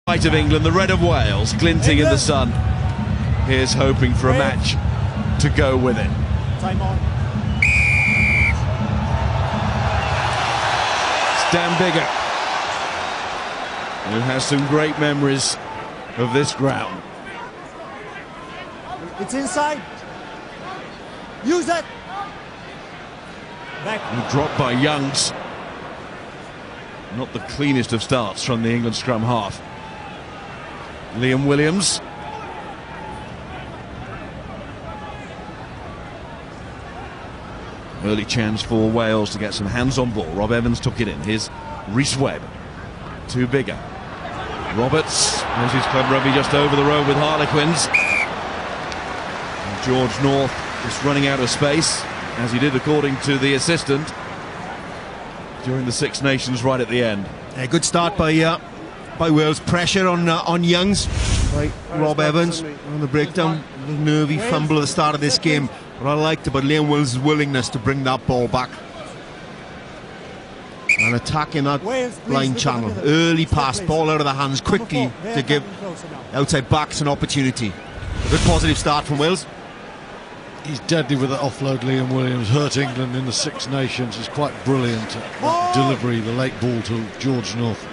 White of England, the red of Wales, glinting in the sun. Here's hoping for a match to go with it. Time on. It's Dan Biggar, who has some great memories of this ground. It's inside. Use it. Back. And dropped by Youngs. Not the cleanest of starts from the England scrum half. Liam Williams. Early chance for Wales to get some hands on ball. Rob Evans took it in. Here's Rhys Webb. Too Biggar. Roberts. There's his club rugby just over the road with Harlequins. And George North just running out of space, as he did according to the assistant during the Six Nations right at the end. A good start by Wales. Pressure on Youngs by Rob Evans on the breakdown. A nervy fumble at the start of this game. What I liked about Liam Wills' willingness to bring that ball back and attacking that blind channel. Early pass, ball out of the hands quickly to give outside backs an opportunity. A good positive start from Wales. He's deadly with that offload, Liam Williams. Hurt England in the Six Nations. He's quite brilliant at that delivery, the late ball to George North.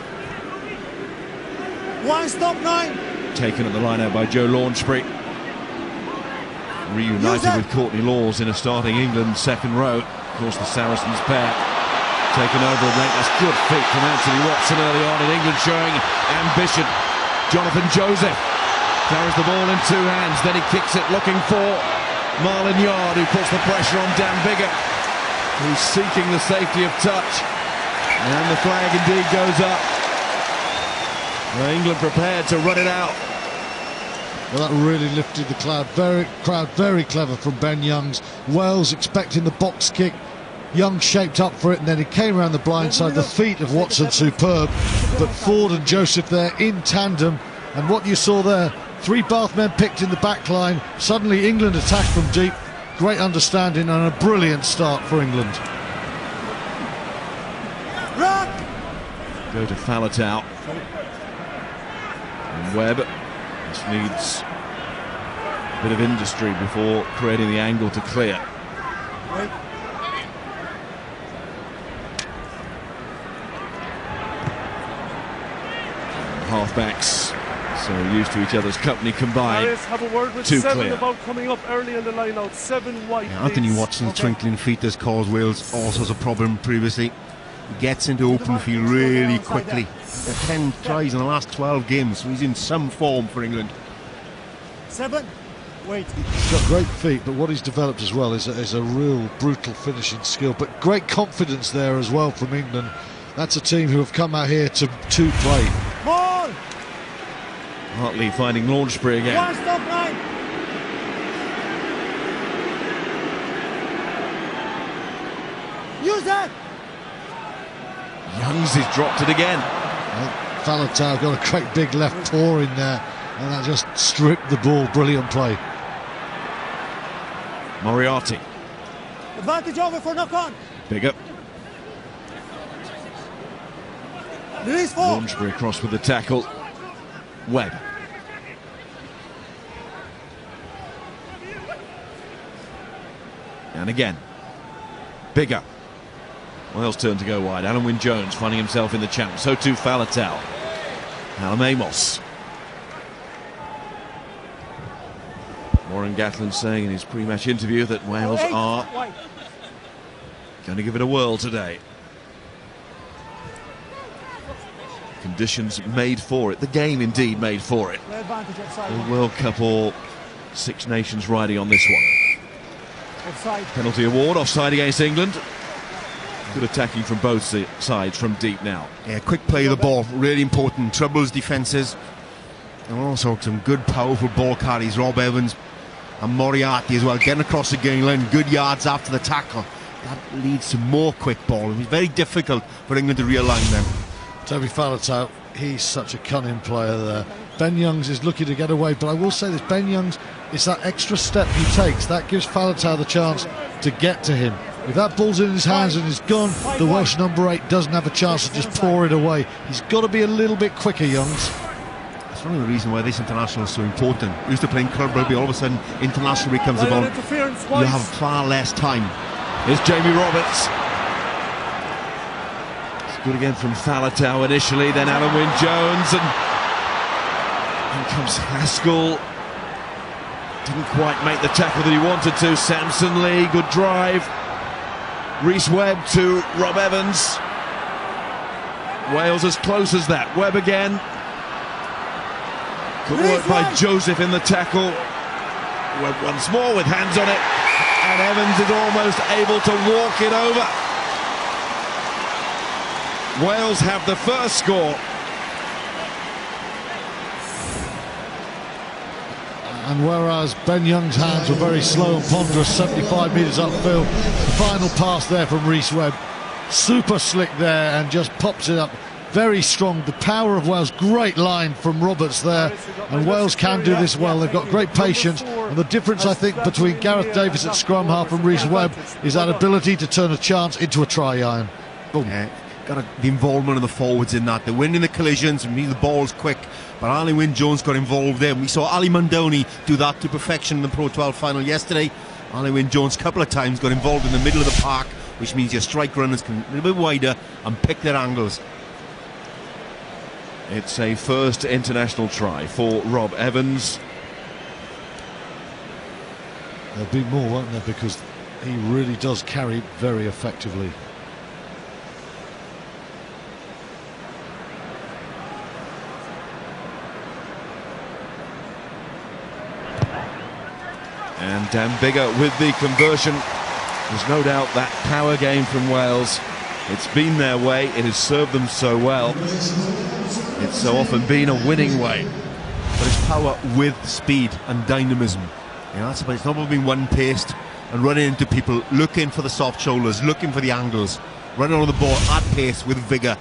One stop 9. Taken at the line out by Joe Launchbury. Reunited with Courtney Laws in a starting England second row. Of course, the Saracens pair taken over a relentless good feet from Anthony Watson early on, in England showing ambition. Jonathan Joseph carries the ball in two hands, then he kicks it looking for Marlon Yard, who puts the pressure on Dan Biggar, who's seeking the safety of touch. And the flag indeed goes up. Well, England prepared to run it out. Well, that really lifted the crowd. Very clever from Ben Youngs. Wales expecting the box kick. Young shaped up for it, and then he came around the blind side. The feet of Watson superb, but Ford and Joseph there in tandem. And what you saw there, 3 Bath men picked in the back line. Suddenly England attacked from deep. Great understanding and a brilliant start for England. Run! Go to Faletau. And Webb. This needs a bit of industry before creating the angle to clear. Wait. Halfbacks so used to each other's company combined. Have a word with Too 7 clear. about coming up early in the line out. 7 wide. Yeah, Anthony please. Watson's Okay. twinkling feet has caused Wales all sorts of problem previously. He gets into open field really quickly. 10 tries in the last 12 games, so he's in some form for England. 7. Wait. He's got great feet, but what he's developed as well is a real brutal finishing skill, but great confidence there as well from England. That's a team who have come out here to play. Ball. Hartley finding Launchbury again. One stop 9. Use that. Youngs has dropped it again. Well, Faletau got a great big left paw in there, and that just stripped the ball. Brilliant play. Moriarty. Advantage over for knock on. Biggar. Release 4. Launchbury across with the tackle. Webb. And again. Biggar. Wales turn to go wide. Alan Wynne-Jones finding himself in the channel. So too Faletau. Alan Amos. Warren Gatland saying in his pre-match interview that Wales are going to give it a whirl today. Conditions made for it. The game indeed made for it. Advantage offside. The World Cup or Six Nations riding on this one. Offside. Penalty award, offside against England. Good attacking from both sides from deep now. Yeah, quick play of the ball, really important. Troubles defences. And also some good, powerful ball carries. Rob Evans and Moriarty as well, getting across the game line, good yards after the tackle. That leads to more quick ball. It was very difficult for England to realign them. Toby Faletau, he's such a cunning player there. Ben Youngs is looking to get away, but I will say this, Ben Youngs, it's that extra step he takes that gives Faletau the chance to get to him. If that ball's in his hands and is gone, the Welsh number 8 doesn't have a chance to just pour it away. He's got to be a little bit quicker, Youngs. one of the reasons why this international is so important. We used to play in club rugby, all of a sudden international becomes Line out about, interference you twice. have far less time. Here's Jamie Roberts. It's good again from Falatau initially, then Alan Wynne-Jones, and in comes Haskell. Didn't quite make the tackle that he wanted to. Samson Lee, good drive. Rhys Webb to Rob Evans. Wales as close as that. Webb again. Good work by Joseph in the tackle. Webb once more with hands on it. And Evans is almost able to walk it over. Wales have the first score. And whereas Ben Young's hands were very slow and ponderous, 75 metres upfield, the final pass there from Rhys Webb, super slick there and just pops it up. Very strong. The power of Wales. Great line from Roberts there. And Wales can do this well. They've got great patience. And the difference, I think, between Gareth Davies at scrum half and Rhys Webb is that ability to turn a chance into a try, Iron. Boom. Yeah, the involvement of the forwards in that. They're winning the collisions and the ball's quick. But Ali Wynne-Jones got involved there. We saw Ali Mandoni do that to perfection in the Pro 12 final yesterday. Ali Wynne-Jones a couple of times got involved in the middle of the park, which means your strike runners can a little bit wider and pick their angles. It's a first international try for Rob Evans. There'll be more, won't there? Because he really does carry very effectively. And Dan Biggar with the conversion. There's no doubt that power game from Wales. It's been their way. It has served them so well. It's so often been a winning way. But it's power with speed and dynamism. You know, it's not about being one-paced and running into people, looking for the soft shoulders, looking for the angles, running on the ball at pace with vigour.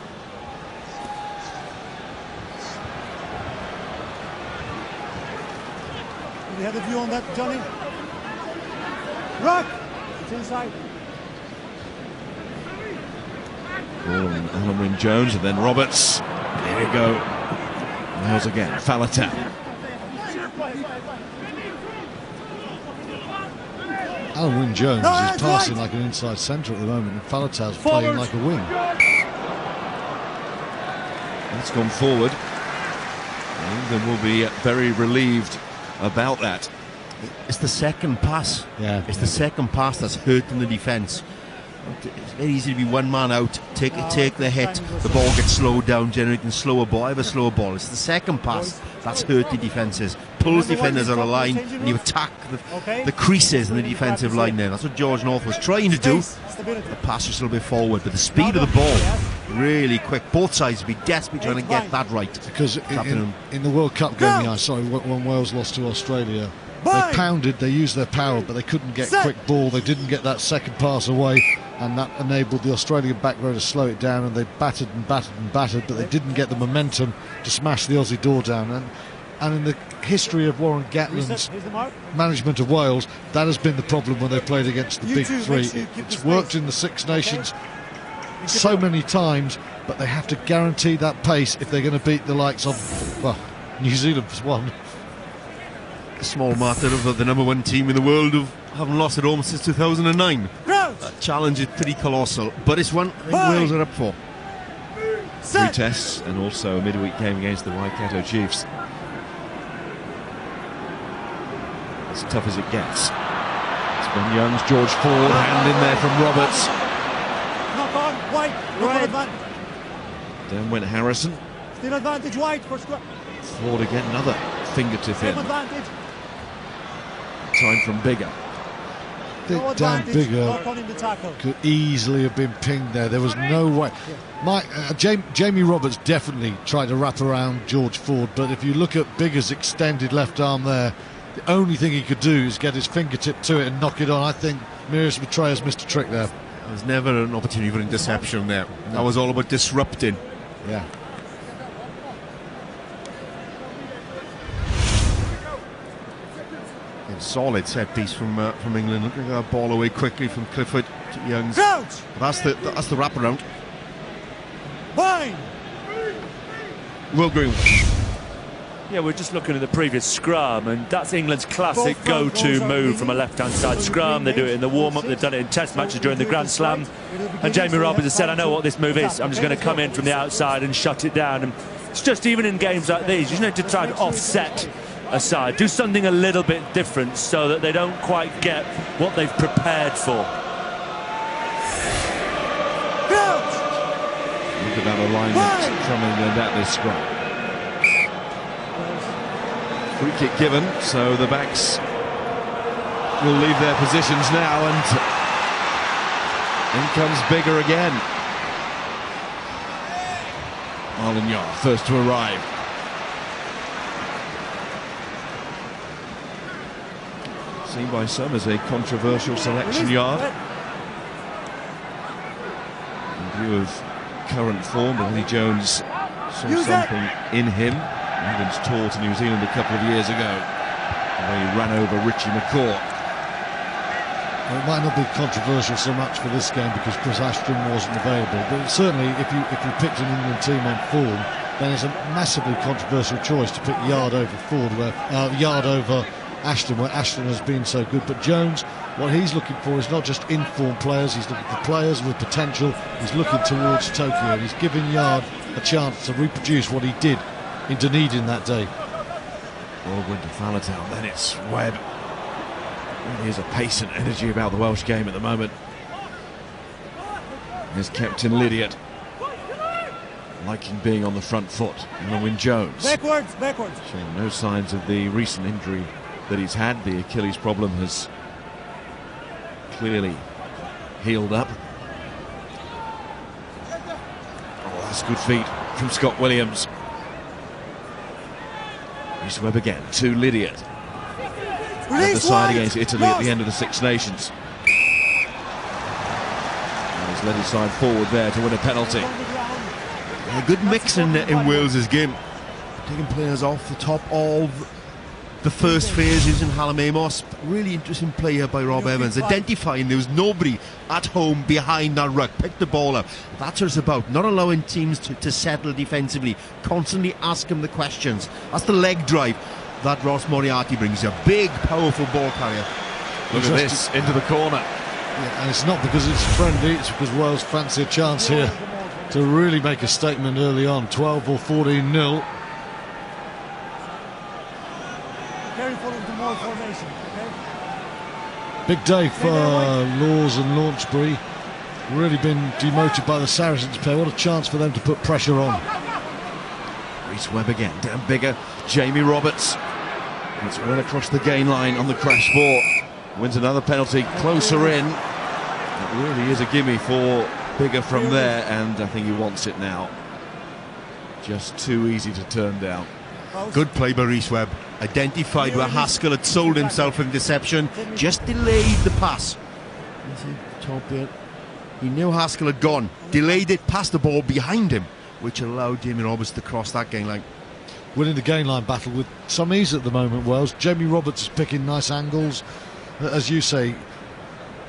Do you have a view on that, Johnny? Rock! It's inside. Alan Wynne-Jones and then Roberts. Here we go. Wales again. Falatau. Alan Wynne-Jones No, is that's passing right. like an inside centre at the moment, and Falatau's playing like a wing. That's gone forward. England will be very relieved about that. It's the second pass. Yeah. It's the second pass that's hurting the defence. It's very easy to be one man out, take the hit, the ball gets slowed down, generating slower ball. I have a slower ball. It's the second pass that's hurting defences. Pulls defenders on a line, and you attack the creases in the defensive line there. That's what George North was trying to do. The pass just a little bit forward, but the speed of the ball really quick. Both sides would be desperate trying to get that right. Because in the World Cup game, when Wales lost to Australia, they pounded, they used their power, but they couldn't get quick ball. They didn't get that second pass away, and that enabled the Australian back row to slow it down, and they battered and battered and battered, but they didn't get the momentum to smash the Aussie door down. And in the history of Warren Gatland's management of Wales, that has been the problem when they played against the big three. It's worked in the Six Nations so many times, but they have to guarantee that pace if they're going to beat the likes of, well, New Zealand was one. A small matter of the number one team in the world who haven't lost at home since 2009. That challenge is pretty colossal, but it's one I think Wales are up for. 3 tests and also a midweek game against the Waikato Chiefs. As tough as it gets. It's Ben Young's, George Ford, hand in there from Roberts. Knock on, White. Knock on advantage. Then went Harrison. Still advantage, White for scrum. Ford again, another fingertip in. Same advantage. Time from Biggar. I No think Dan advantage. Biggar Knock on in the tackle. could easily have been pinged there. There was no way. Jamie Roberts definitely tried to wrap around George Ford, but if you look at Biggar's extended left arm there, the only thing he could do is get his fingertip to it and knock it on. I think Mirius Betrayer's missed a trick there. There was never an opportunity for interception there. That was all about disrupting. Yeah. Solid set piece from England. Looking at that ball away quickly from Clifford to Youngs. Crouch. That's the wraparound. Fine. Will Greenwood. Yeah, we're just looking at the previous scrum, and that's England's classic go-to move from a left-hand side scrum. They do it in the warm-up, they've done it in test matches during the Grand Slam. And Jamie Roberts has said, I know what this move is, I'm just going to come in from the outside and shut it down. And it's just even in games like these, you just need to try and offset a side, do something a little bit different so that they don't quite get what they've prepared for. Look at that alignment from England at this scrum. Free kick given, so the backs will leave their positions now, and in comes Bigger again. Marlon Yard, first to arrive. Seen by some as a controversial selection, Yard. In view of current form, Billy Jones saw something in him. England's tour to New Zealand a couple of years ago, where he ran over Richie McCaw. Well, it might not be controversial so much for this game because Chris Ashton wasn't available, but certainly if you picked an England team on form, then it's a massively controversial choice to pick Yard over Ford, Yard over Ashton, where Ashton has been so good. But Jones, what he's looking for is not just in-form players, he's looking for players with potential. He's looking towards Tokyo, and he's giving Yard a chance to reproduce what he did in Dunedin that day. Baldwin to Faletau, then it's Webb. Really is a pace and energy about the Welsh game at the moment. Here's Captain Lydiard, liking being on the front foot. Wyn Jones. Backwards. Showing no signs of the recent injury that he's had. The Achilles problem has clearly healed up. Oh, that's good feet from Scott Williams. Rhys Webb again to Lydiard. At the side against Italy at the end of the Six Nations. And he's led his side forward there to win a penalty. A good mix in Wales' game. Taking players off the top of the first phase using Hallam Amos. Really interesting play here by Rob Evans. Identifying there was nobody at home behind that ruck. Picked the ball up. That's what it's about. Not allowing teams to settle defensively. Constantly ask them the questions. That's the leg drive that Ross Moriarty brings. A big, powerful ball carrier. Look at this, into the corner. Yeah, and it's not because it's friendly, it's because Wales fancy a chance here to really make a statement early on. 12 or 14-0. Careful into more formation, okay? Big day for Laws and Launchbury. Really been demoted by the Saracens pair. What a chance for them to put pressure on. Rhys Webb again, Dan Bigger, Jamie Roberts. It's run across the gain line on the crash ball. Wins another penalty, closer in. It really is a gimme for Bigger from there, and I think he wants it now. Just too easy to turn down. Good play by Rhys Webb. Identified where Haskell had sold himself in deception. Just delayed the pass. He knew Haskell had gone. Delayed it, passed the ball behind him, which allowed Jamie Roberts to cross that gain line. Winning the gain line battle with some ease at the moment, Wales. Jamie Roberts is picking nice angles. As you say,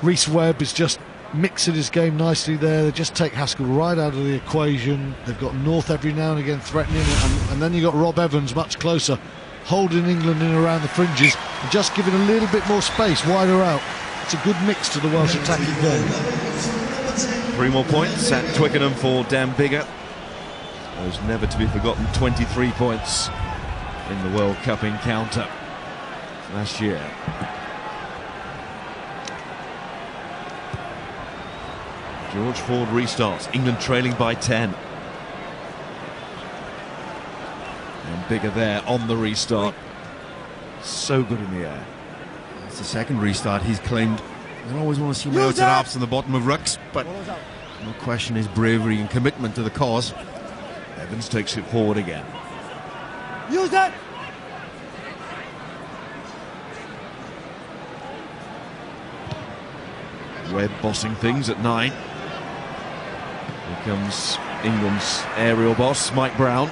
Rhys Webb is just mixing his game nicely there. They just take Haskell right out of the equation. They've got North every now and again threatening, and then you've got Rob Evans much closer, holding England in around the fringes and just giving a little bit more space, wider out. It's a good mix to the Welsh attacking game. 3 more points at Twickenham for Dan Bigger. Those never to be forgotten 23 points in the World Cup encounter last year. George Ford restarts, England trailing by 10. And Bigger there on the restart. So good in the air. It's the second restart he's claimed. I always want to see my outside halves on the bottom of rucks, but no question his bravery and commitment to the cause. Evans takes it forward again. Use that! Webb bossing things at 9. Here comes England's aerial boss, Mike Brown.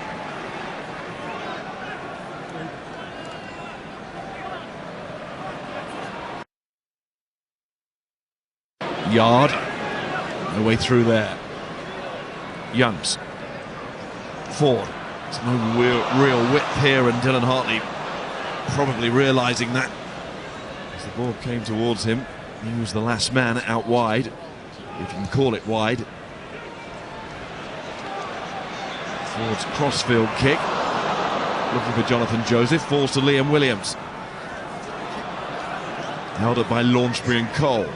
Yard. No way through there. Youngs. Ford. There's no real width here, and Dylan Hartley probably realising that as the ball came towards him. He was the last man out wide, if you can call it wide. Ford's crossfield kick, looking for Jonathan Joseph, falls to Liam Williams. Held up by Launchbury and Cole.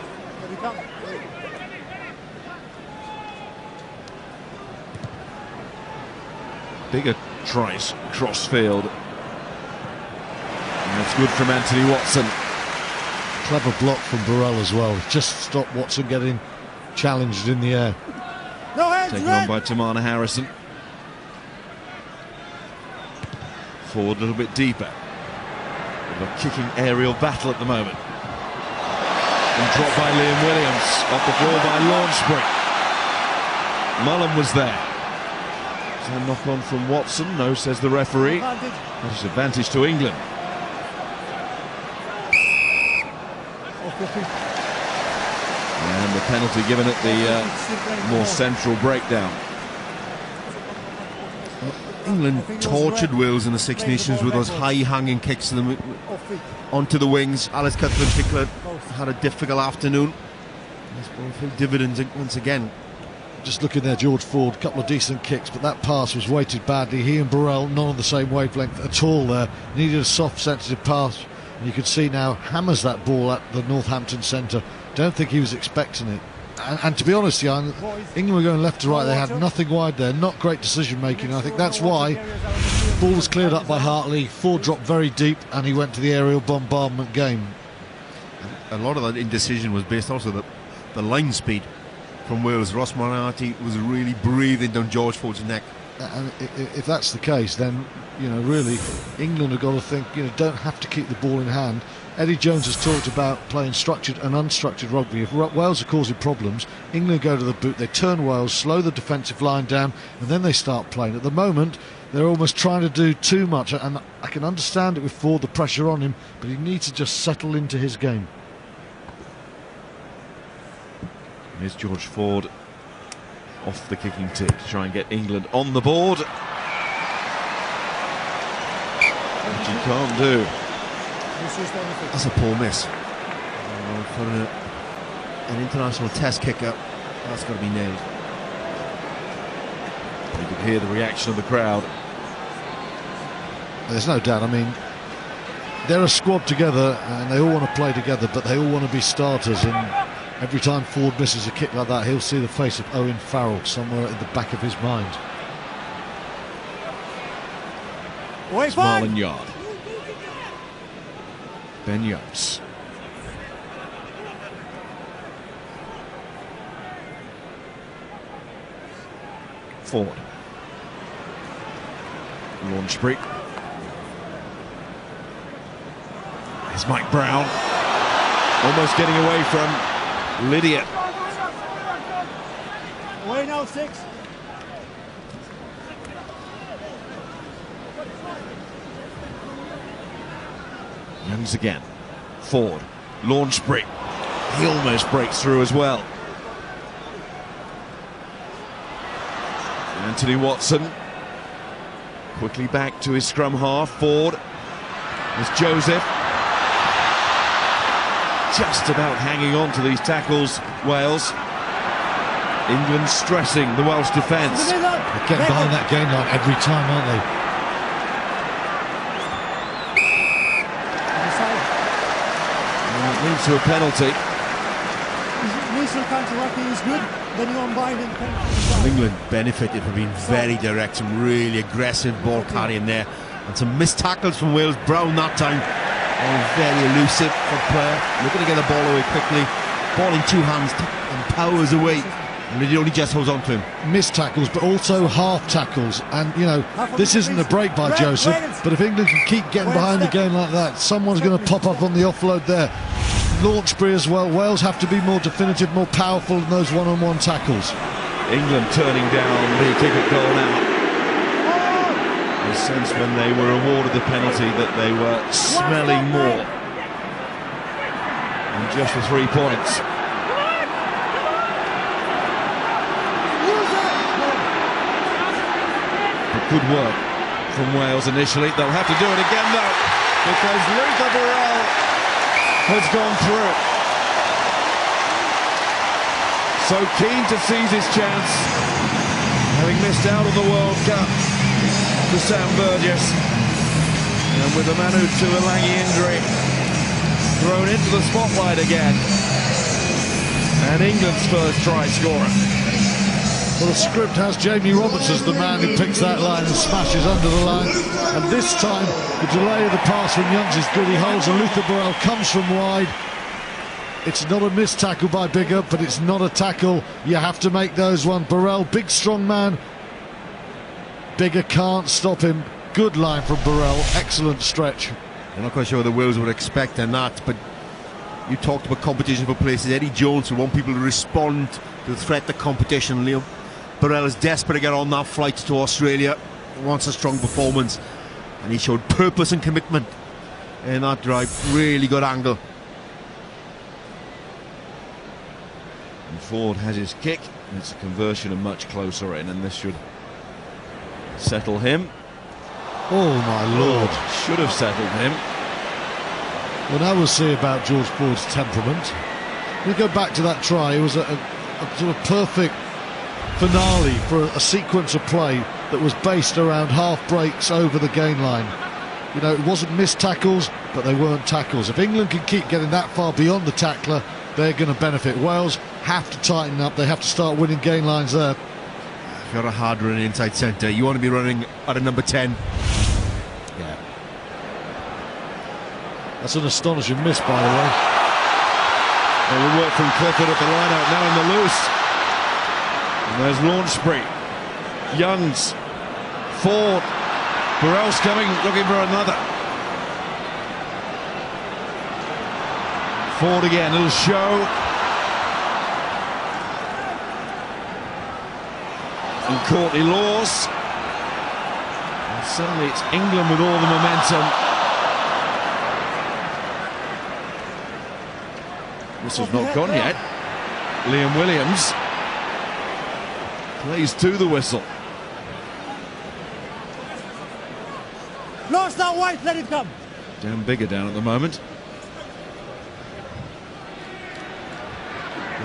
Bigger tries crossfield. And it's good from Anthony Watson. Clever block from Burrell as well. Just stopped Watson getting challenged in the air. No hands, Taken on by Tamana Harrison. Forward a little bit deeper. With a kicking aerial battle at the moment. And dropped by Liam Williams. Off the floor by Launchbury. Mullen was there. A knock on from Watson. No, says the referee. That is advantage to England. And the penalty given at the more central breakdown. England tortured Wales in the Six Nations with those high-hanging kicks to them onto the wings. Alex Cuthbert in particular had a difficult afternoon. It's brought a few dividends once again. Just looking there, George Ford, a couple of decent kicks, but that pass was weighted badly. He and Burrell not on the same wavelength at all there. Needed a soft, sensitive pass. And you could see now hammers that ball at the Northampton centre. Don't think he was expecting it. And to be honest, Jan, England were going left to right. They had nothing wide there. Not great decision making. I think that's why the ball was cleared up by Hartley. Ford dropped very deep and he went to the aerial bombardment game. A lot of that indecision was based also the line speed from Wales. Ross Moriarty was really breathing down George Ford's neck. And if that's the case, then, you know, really, England have got to think, you know, don't have to keep the ball in hand. Eddie Jones has talked about playing structured and unstructured rugby. If Wales are causing problems, England go to the boot, they turn Wales, slow the defensive line down, and then they start playing. At the moment, they're almost trying to do too much, and I can understand it with Ford, the pressure on him, but he needs to just settle into his game. Here's George Ford off the kicking tee to try and get England on the board. Which he can't do. That's a poor miss. For an international test kicker, that's got to be nailed. You could hear the reaction of the crowd. There's no doubt. I mean, they're a squad together and they all want to play together, but they all want to be starters. And every time Ford misses a kick like that, he'll see the face of Owen Farrell somewhere in the back of his mind. Marlon Yard. Ben Yotes. Ford. Launchbury. Here's Mike Brown. Almost getting away from Lydia. Away now, 6. Youngs again. Ford. Launchbury. He almost breaks through as well. Anthony Watson. Quickly back to his scrum half. Ford. There's Joseph. Just about hanging on to these tackles, Wales. England stressing the Welsh defence. They're getting behind that game line every time, aren't they? And it leads to a penalty. Initial counter-rugby is good, then you unbind and penalty. England benefited from being very direct, some really aggressive ball carrying there, and some missed tackles from Wales. Brown that time. Very elusive for player, looking to get the ball away quickly, ball in two hands and powers away, and he only just holds on to him. Missed tackles, but also half tackles, and you know, this isn't a break by Joseph, but if England can keep getting behind the game like that, someone's going to pop up on the offload there. Launchbury as well. Wales have to be more definitive, more powerful in those one-on-one tackles. England turning down the ticket goal now. A sense when they were awarded the penalty that they were smelling more than just the 3 points. But good work from Wales initially. They'll have to do it again though, because Luther Burrell has gone through. So keen to seize his chance, having missed out on the World Cup for Sam Burgess. And with the Manu Tuilagi injury thrown into the spotlight again. And England's first try scorer. Well, the script has Jamie Roberts as the man who picks that line and smashes under the line. And this time, the delay of the pass from Youngs is good. He holds, and Luther Burrell comes from wide. It's not a missed tackle by Bigger, but it's not a tackle. You have to make those one. Burrell, big, strong man. Bigger can't stop him. Good line from Burrell. Excellent stretch. I'm not quite sure the Wales would expect in that, but you talked about competition for places. Eddie Jones would want people to respond to the threat of competition. Leo Burrell is desperate to get on that flight to Australia. He wants a strong performance, and he showed purpose and commitment in that drive. Really good angle. And Ford has his kick. It's a conversion and much closer in, and this should settle him. Oh my lord. Should have settled him. Well, now we'll see about George Ford's temperament. We go back to that try. It was a sort of perfect finale for a sequence of play that was based around half breaks over the gain line. You know, it wasn't missed tackles, but they weren't tackles. If England can keep getting that far beyond the tackler, they're going to benefit. Wales have to tighten up. They have to start winning gain lines there. If you're a hard running inside centre, you want to be running at a number 10. Yeah. That's an astonishing miss, by the way. Well, the work from Clifford at the line-out, now in the loose. And there's Launchbury. Youngs. Ford. Burrell's coming, looking for another. Ford again, little show. And Courtney Laws. And suddenly it's England with all the momentum. Whistle's not gone yet. Liam Williams plays to the whistle. Lost that white, let it come. Dan Bigger down at the moment.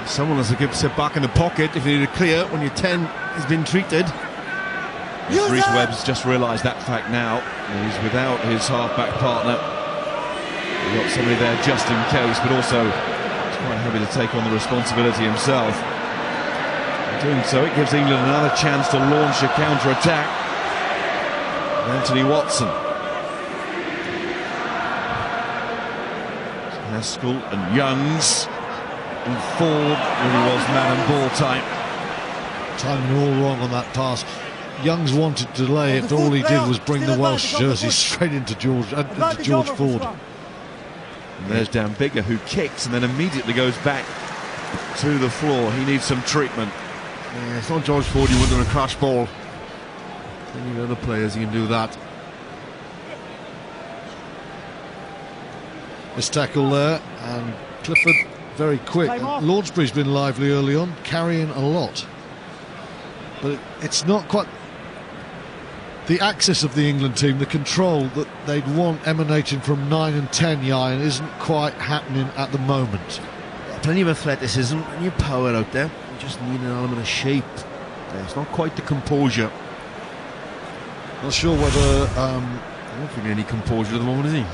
Someone has to sit back in the pocket if you need a clear when your 10 has been treated. Reece Webb's just realised that fact now. He's without his half-back partner. He's got somebody there just in case, but also he's quite happy to take on the responsibility himself. In doing so, it gives England another chance to launch a counter-attack. Anthony Watson. Haskell and Youngs. And Ford really was man and ball time. Timing all wrong on that pass. Youngs wanted to delay it, but all he did was bring the Welsh jersey straight into George Ford. And there's Dan Bigger, who kicks and then immediately goes back to the floor. He needs some treatment. Yeah, it's not George Ford you want on a crash ball. Any other players you can do that. This tackle there, and Clifford very quick. Launchbury's been lively early on, carrying a lot. But it's not quite the axis of the England team, the control that they'd want emanating from 9 and 10 Ian isn't quite happening at the moment. Plenty of athleticism, plenty of power out there. You just need an element of shape. It's not quite the composure. Not sure whether I don't think any composure at the moment, is he?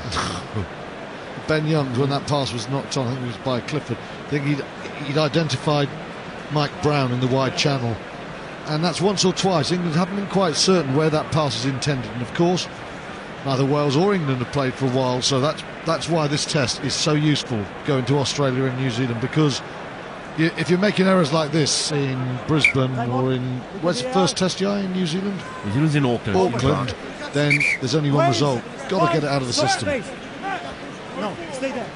Ben Youngs, when that pass was knocked on, I think it was by Clifford, I think he'd identified Mike Brown in the wide channel, and that's once or twice. England haven't been quite certain where that pass is intended, and of course neither Wales or England have played for a while, so that's why this test is so useful going to Australia and New Zealand, because if you're making errors like this in Brisbane or in where's the first test in New Zealand? New Zealand's in Auckland. Then there's only one result. Got to get it out of the system. No, stay there.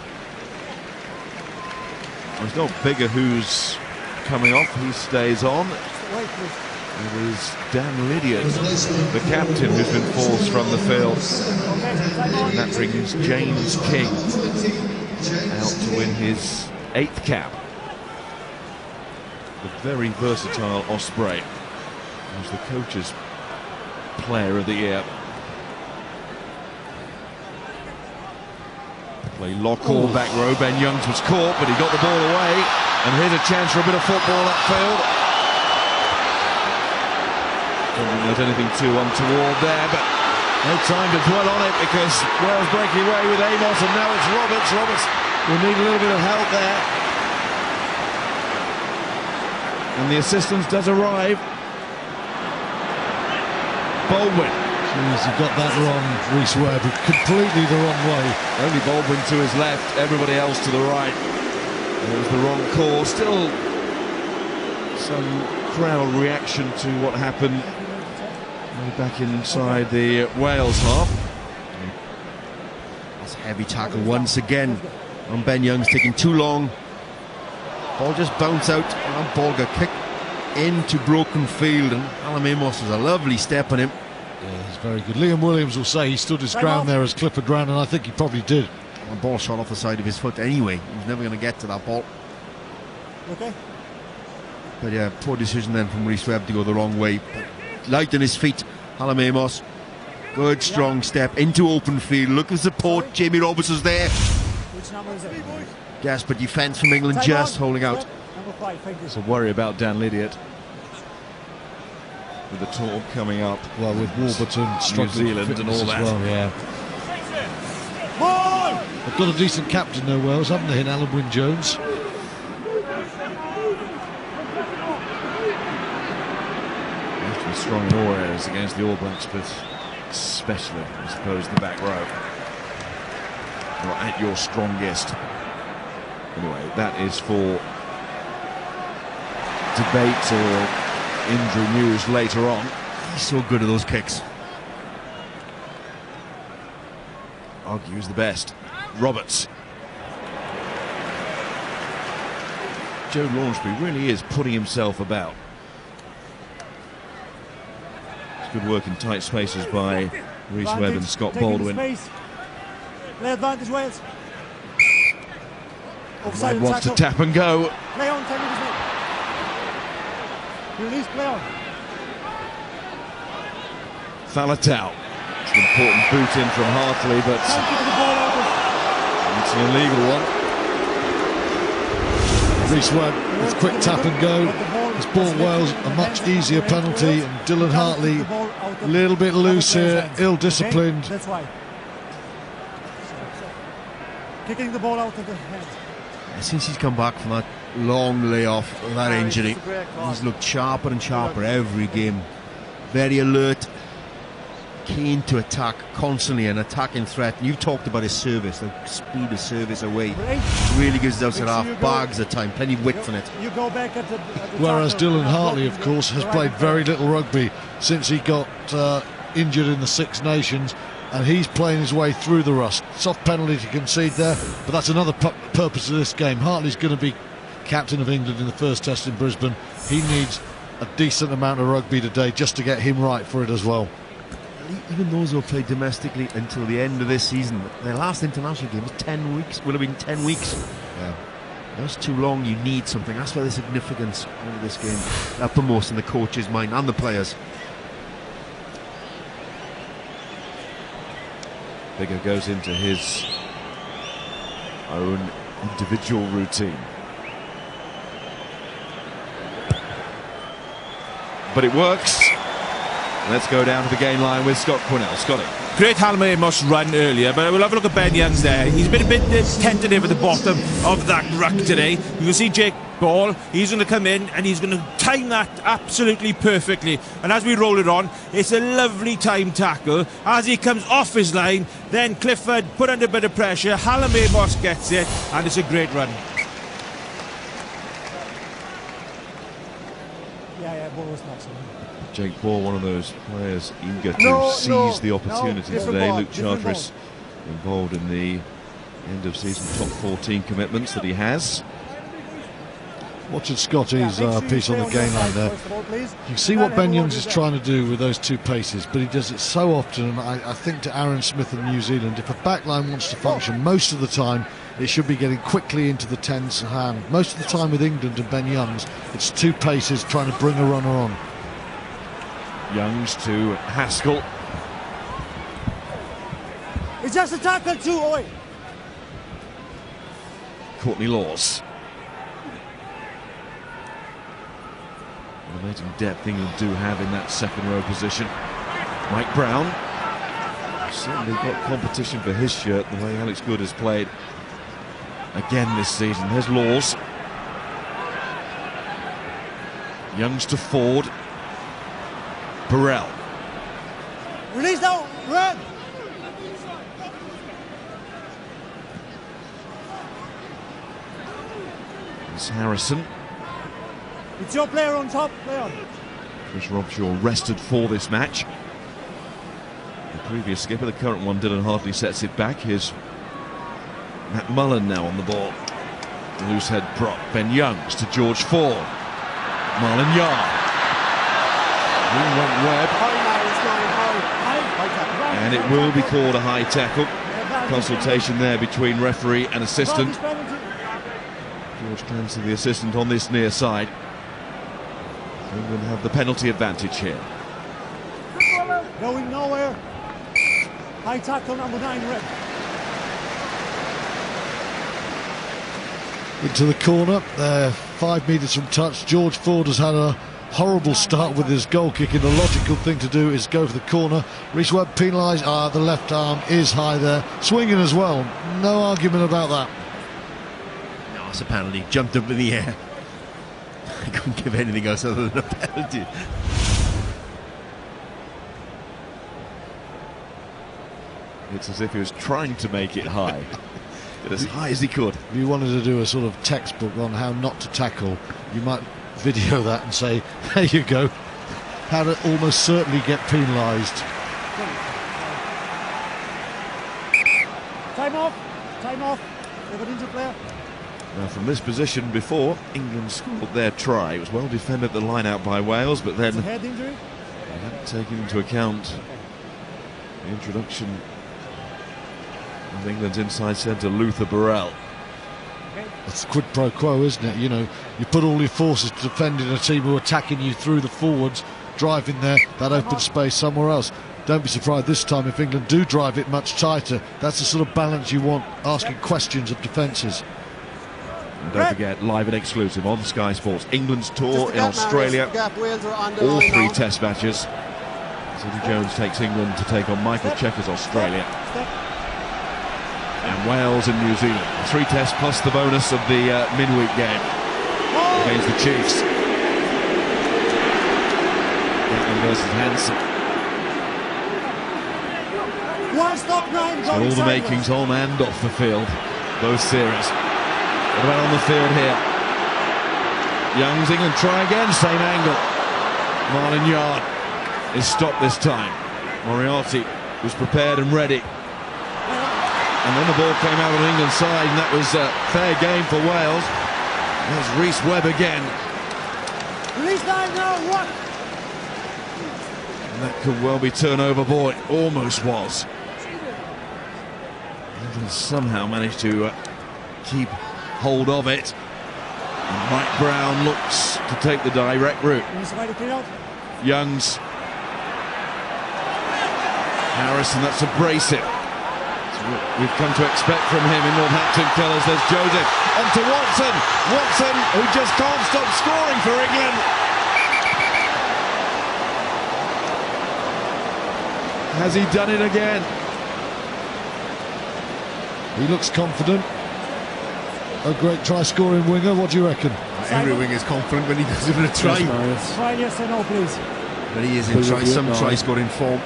There's no Bigger who's coming off. He stays on. Wait, please. It is Dan Lydiard, the captain, who's been forced from the field. And that brings James King out to win his 8th cap. The very versatile Osprey, who's the coach's player of the year. Play Lockall back row. Ben Youngs was caught, but he got the ball away. And here's a chance for a bit of football upfield. Don't think there's anything too untoward there, but no time to dwell on it because Wales breaking away with Amos, and now it's Roberts. Roberts will need a little bit of help there. And the assistance does arrive. Baldwin. Jeez, he got that wrong, Rhys Webb, completely the wrong way. Only Baldwin to his left, everybody else to the right. It was the wrong call. Still some crowd reaction to what happened back inside the Wales half. That's a heavy tackle once again on Ben Youngs, taking too long. Ball just bounced out, and ball got kicked into broken field, and Alan Amos was a lovely step on him. Yeah, he's very good. Liam Williams will say he stood his ground there as Clifford ran, and I think he probably did. The ball shot off the side of his foot anyway. He was never going to get to that ball. Okay. But yeah, poor decision then from Rhys Webb to go the wrong way. But light on his feet, Alan Amos. Good strong step into open field. Look at support. Jamie Roberts is there. Which number is it? Desperate defence from England, just holding out. Number 5, thank you. It's a worry about Dan Lydiot with the talk coming up. Well, with Warburton, New Zealand and all that. Well, yeah. Ball! They've got a decent captain though, Wales, haven't they, in Alan Wynne-Jones? Strong in all areas against the All Blacks, but especially, I suppose, the back row. You're at your strongest. Anyway, that is for debate or injury news later on. He's so good at those kicks. Argues the best. Roberts. Joe Launchbury really is putting himself about. Good work in tight spaces by Rhys Webb and Scott Baldwin. Play advantage, Wales. Webb wants to tap and go. Play on, take it. Release, play on. Faletau. It's an important boot in from Hartley, but it's an illegal one. Rhys Webb with quick tap and go has bought Wales a much easier penalty, and Dylan Hartley a little bit loose here, ill-disciplined. That's why. Kicking the ball out of the hand. Since he's come back from that long layoff, that injury, he's looked sharper and sharper every game. Very alert, keen to attack, constantly an attacking threat. And you talked about his service, the speed of service away. Really gives us outside half bags of time, plenty of width on it. You go back at the Whereas Dylan Hartley, of course, has played very little rugby since he got injured in the Six Nations, and he's playing his way through the rust. Soft penalty to concede there, but that's another purpose of this game. Hartley's going to be captain of England in the first test in Brisbane. He needs a decent amount of rugby today just to get him right for it as well. Even those who have played domestically until the end of this season, their last international game was 10 weeks, would have been 10 weeks. Yeah. That's too long. You need something. That's where the significance of this game uppermost in the coach's mind and the players. Bigger goes into his own individual routine. But it works. Let's go down to the gain line with Scott Quinnell. Scotty. Great Alan Amos run earlier, but we'll have a look at Ben Youngs there. He's been a bit tentative at the bottom of that ruck today. You can see Jake Ball, he's going to come in and he's going to time that absolutely perfectly. And as we roll it on, it's a lovely time tackle. As he comes off his line, then Clifford put under a bit of pressure. Alan Amos gets it, and it's a great run. Yeah, ball was nice. Jake Ball, one of those players eager to seize the opportunity today. Ball, Luke Charteris involved in the end of season top 14 commitments that he has. Watching Scotty's piece on the gain line there, you see what Ben Youngs is trying to do with those two paces, but he does it so often. And I think to Aaron Smith of New Zealand, if a backline wants to function, most of the time it should be getting quickly into the 10's hand. Most of the time with England and Ben Youngs, it's two paces trying to bring a runner on. Youngs to Haskell. It's just a tackle too, oi. Courtney Laws. Amazing depth England do have in that second row position. Mike Brown certainly got competition for his shirt the way Alex Good has played again this season. There's Laws. Youngs to Ford. Burrell. Release now, red. It's Harrison. It's your player on top, player. Chris Robshaw rested for this match. The previous skipper, the current one, Dylan Hartley, sets it back. Here's Matt Mullen now on the ball. Loose head prop. Ben Youngs to George Ford. Marlon Yard. Webb. And it will be called a high tackle. Consultation there between referee and assistant. George Clancy, the assistant, on this near side. England have the penalty advantage here. Going nowhere. High tackle, number 9, red. Into the corner, they're 5 metres from touch. George Ford has had a horrible start with his goal kick, and the logical thing to do is go for the corner. Rhys Webb penalised. The left arm is high there. Swinging as well. No argument about that. No, it's a penalty. Jumped up in the air. I couldn't give anything else other than a penalty. It's as if he was trying to make it high. As high as he could. If you wanted to do a sort of textbook on how not to tackle, you might video that and say, there you go, how to almost certainly get penalised. Time off. Time off. They've got injured player. Now from this position before, England scored their try. It was well defended at the line out by Wales, but then Head injury. they hadn't taken into account the introduction of England's inside centre, Luther Burrell. It's quid pro quo, isn't it? You know, you put all your forces to defending a team who are attacking you through the forwards, driving that open space somewhere else. Don't be surprised this time if England do drive it much tighter. That's the sort of balance you want, asking questions of defences. And don't forget, live and exclusive on Sky Sports, England's tour in Australia, all 3 test matches. Eddie Jones takes England to take on Michael Cheika's Australia. And Wales and New Zealand. 3 tests plus the bonus of the midweek game against the Chiefs. England versus Hansen. One stop, 9. So all the makings on and off the field, both series. What about on the field here? Youngs, England try again, same angle. Marlon Yard is stopped this time. Moriarty was prepared and ready. And then the ball came out on England's side, and that was fair game for Wales. There's Rhys Webb again. Release 9 now, what? And that could well be turnover ball. It almost was. England somehow managed to keep hold of it. And Mike Brown looks to take the direct route. Youngs. Harrison, that's abrasive. We've come to expect from him in Northampton colours. There's Joseph on to Watson. Watson, who just can't stop scoring for England. Has he done it again? He looks confident. A great try-scoring winger. What do you reckon? Every winger is confident when he does it in a try. Try yes or no, please. But he is in some try-scoring form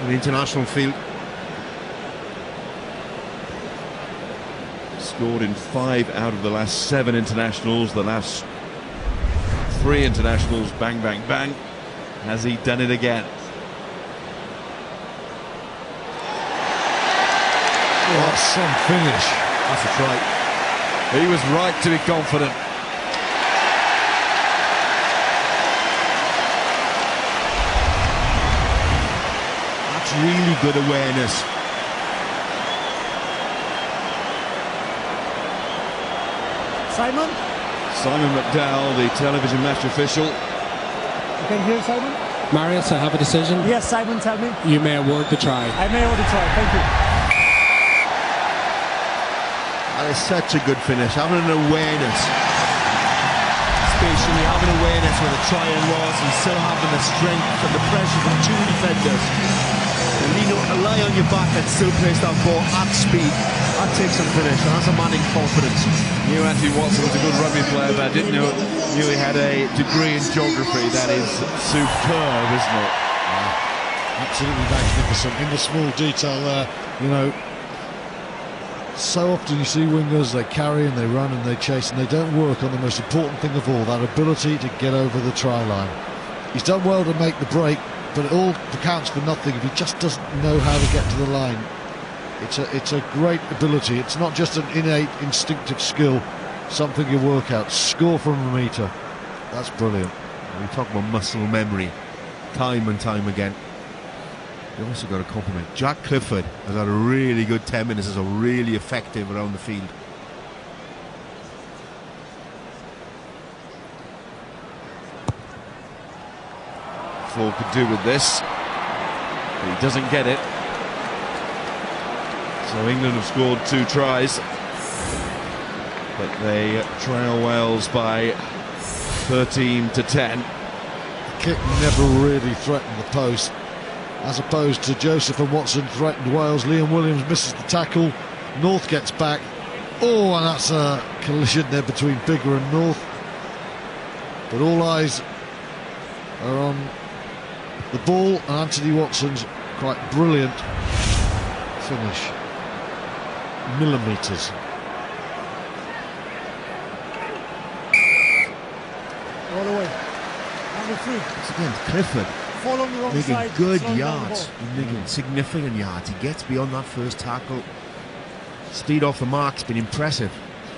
in the international field. Scored in 5 out of the last 7 internationals. The last 3 internationals, bang, bang, bang. Has he done it again? Oh, some finish. That's a try. He was right to be confident. That's really good awareness. Simon? Simon McDowell, the television match official. You can hear Simon? Marius, I have a decision. Yes, Simon, tell me. You may award the try. I may award the try, thank you. That is such a good finish, having an awareness. Spatially having awareness where the try was and still having the strength and the pressure from two defenders. And you know, to lie on your back and still place that ball at speed, that takes some finish, and that's a man in confidence. Knew Anthony Watson was a good rugby player, but I didn't know knew he had a degree in geography. That is superb, isn't it? Absolutely magnificent in the small detail there. You know, so often you see wingers, they carry and they run and they chase and they don't work on the most important thing of all, that ability to get over the try line. He's done well to make the break, but it all counts for nothing if he just doesn't know how to get to the line. It's a great ability. It's not just an innate instinctive skill, something you work out. Score from a metre. That's brilliant. We talk about muscle memory time and time again. You also got to compliment Jack Clifford has had a really good 10 minutes as a really effective around the field. Ford could do with this, but he doesn't get it. So England have scored 2 tries, but they trail Wales by 13-10. The kick never really threatened the post, as opposed to Joseph and Watson threatened Wales. Liam Williams misses the tackle. North gets back. Oh, and that's a collision there between Bigger and North. But all eyes are on the ball, and Anthony Watson's quite brilliant finish. Millimetres. All the way. Number 3. It's again Clifford Fall on the wrong making side, good slowing down the yards, ball. making significant yards. He gets beyond that first tackle. Speed off the mark's been impressive.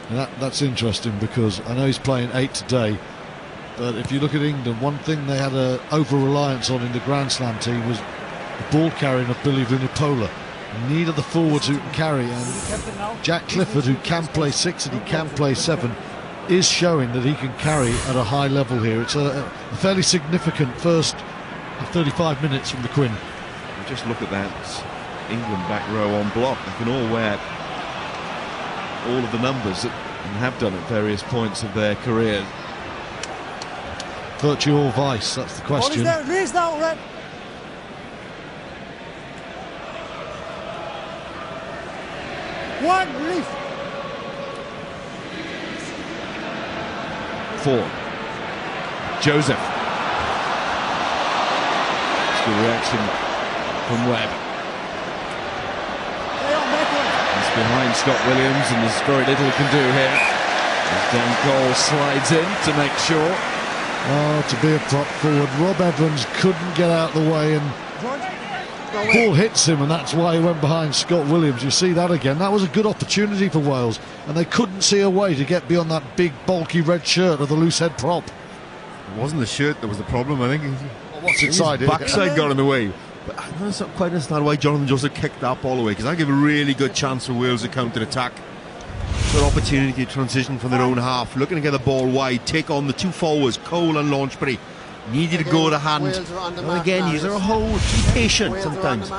And that's interesting, because I know he's playing 8 today, but if you look at England, one thing they had a over-reliance on in the Grand Slam team was the ball carrying of Billy Vunipola. Neither the forwards who can carry, and Jack Clifford, who can play 6 and he can play 7, is showing that he can carry at a high level here. It's a fairly significant first 35 minutes from the Quinn. Just look at that England back row on block. They can all wear all of the numbers and have done at various points of their career. Virtue or vice, that's the question. Ball is there, raise now, Red. One, relief. Ford. Joseph. It's good reaction from Webb. Play on backward. He's behind Scott Williams and there's very little he can do here. As Dan Cole slides in to make sure. Oh, to be a prop forward. Rob Evans couldn't get out of the way, and George. ball hits him, and that's why he went behind Scott Williams. You see that again. That was a good opportunity for Wales, and they couldn't see a way to get beyond that big, bulky red shirt of the loose head prop. It wasn't the shirt that was the problem, I think. What's inside His it? backside got in the way. But I don't quite understand why Jonathan Joseph kicked that ball away, because I give a really good chance for Wales to counter-attack. Good opportunity to transition from their own half, looking to get the ball wide, take on the 2 forwards, Cole and Launchbury. Needed to go to hand. And again, use a hold, be patient sometimes.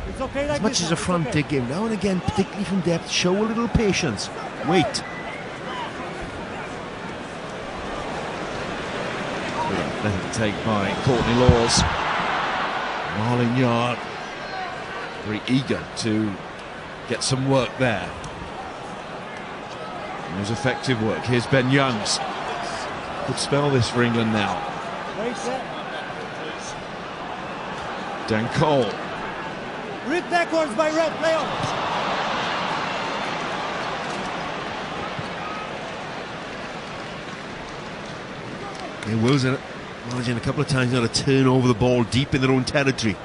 It's okay like As much this, as a it's frantic game, now and again, particularly from depth, show a little patience. Wait. Good athletic take by Courtney Laws. Marlon Yard very eager to get some work there. It was effective work. Here's Ben Youngs. Could spell this for England now. Right set. Dan Cole. Read backwards by Red. Play on. They Wales are managing a couple of times now to turn over the ball deep in their own territory.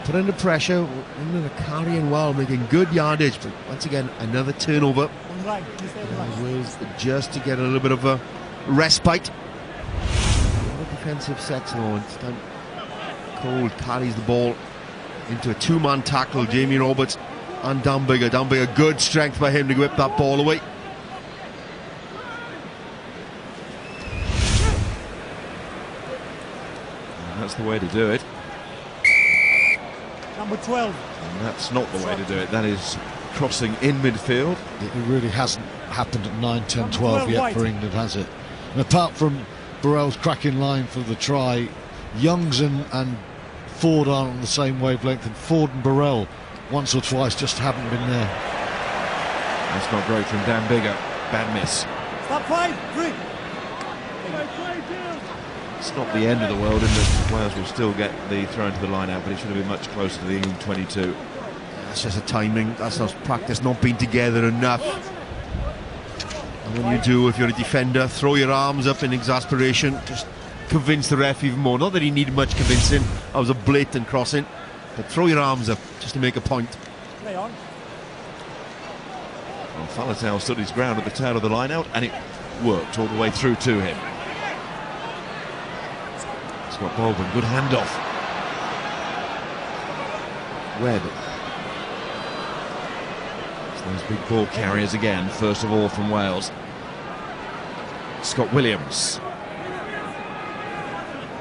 Put under pressure, England are carrying well, making good yardage, but once again, another turnover. On right. You stay on right. Wales just to get a little bit of a respite. Defensive sets now. Instead, Cole carries the ball into a 2-man tackle. Jamie Roberts and Dan Bigger. Dan Bigger, good strength by him to whip that ball away. And that's the way to do it. Number 12. And that's not the way to do it. That is crossing in midfield. It really hasn't happened at 9, 10, 12 yet for England, has it? And apart from Burrell's cracking line for the try, Youngs and Ford aren't on the same wavelength, and Ford and Burrell once or twice just haven't been there. That's not great from Dan Bigger. Bad miss. Stop 5, 3. It's not the end of the world in that Wales will still get the throw into the line out, but it should have been much closer to the England 22. That's just a timing. That's not practice, not being together enough. And when you do, if you're a defender, throw your arms up in exasperation, just convince the ref even more. Not that he needed much convincing. That was a blatant crossing, but throw your arms up just to make a point. Play on. Well, Faletau stood his ground at the tail of the line out, and it worked all the way through to him. Scott Baldwin, good handoff. Webb. It's those big ball carriers again, first of all from Wales. Scott Williams.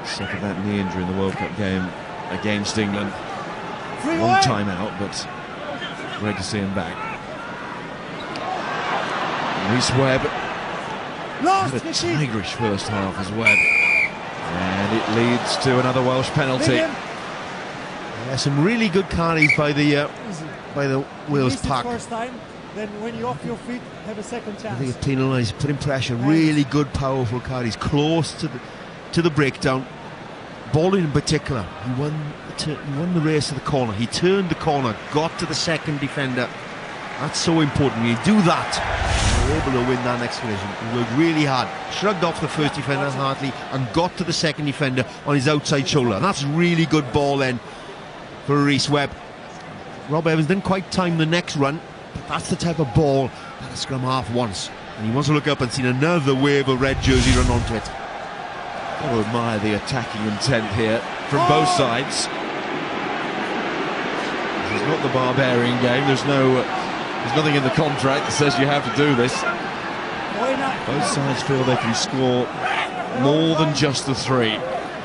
Suffered that knee injury in the World Cup game against England. Long time out, but great to see him back. Reece Webb had a tigerish first half as Webb. And it leads to another Welsh penalty. Yeah, some really good carries by the Wales pack. First time, then when you're off your feet, have a second chance. I think it's penalised, putting pressure. Really good, powerful carries, close to the breakdown. Baldwin in particular, he won the race to the corner. He turned the corner, got to the second defender. That's so important. When you do that, you're able to win that next collision. He worked really hard, shrugged off the first defender hardly, and got to the second defender on his outside shoulder. And that's really good ball then for Reece Webb. Rob Evans didn't quite time the next run, but that's the type of ball that a scrum half wants. And he wants to look up and see another wave of red jersey run onto it. Got to admire the attacking intent here from both sides. This is not the barbarian game. There's nothing in the contract that says you have to do this. Both sides feel they can score more than just the 3.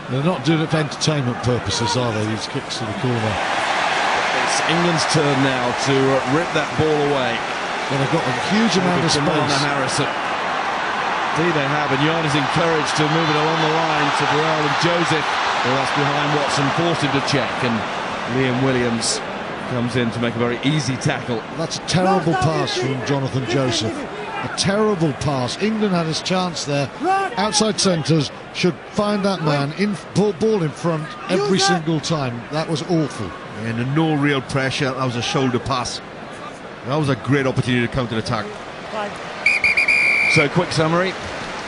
They're not doing it for entertainment purposes, are they, these kicks to the corner? It's England's turn now to rip that ball away. Well, they've got a huge amount of space. Harrison. Indeed they have, and Jan is encouraged to move it along the line to Burrell and Joseph. Well, that's behind Watson, forced him to check, and Liam Williams comes in to make a very easy tackle. That's a terrible pass from Jonathan Joseph. A terrible pass. England had his chance there. Outside centres should find that man, ball in front every single time. That was awful. And no real pressure. That was a shoulder pass. That was a great opportunity to counter-attack. So, quick summary.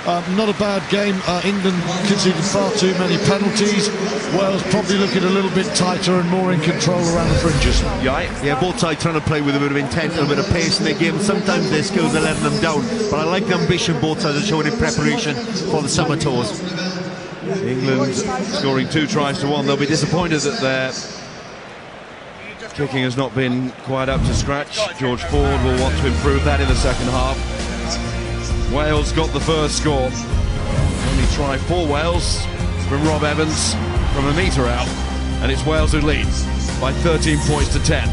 Not a bad game. England conceded far too many penalties. Wales probably looking a little bit tighter and more in control around the fringes. Yeah, both sides trying to play with a bit of intent and a bit of pace in their game. Sometimes their skills are letting them down, but I like the ambition both sides are showing in preparation for the summer tours. England scoring 2 tries to 1. They'll be disappointed that their kicking has not been quite up to scratch. George Ford will want to improve that in the second half. Wales got the first score. Only try for Wales from Rob Evans from a metre out, and it's Wales who leads by 13 points to 10.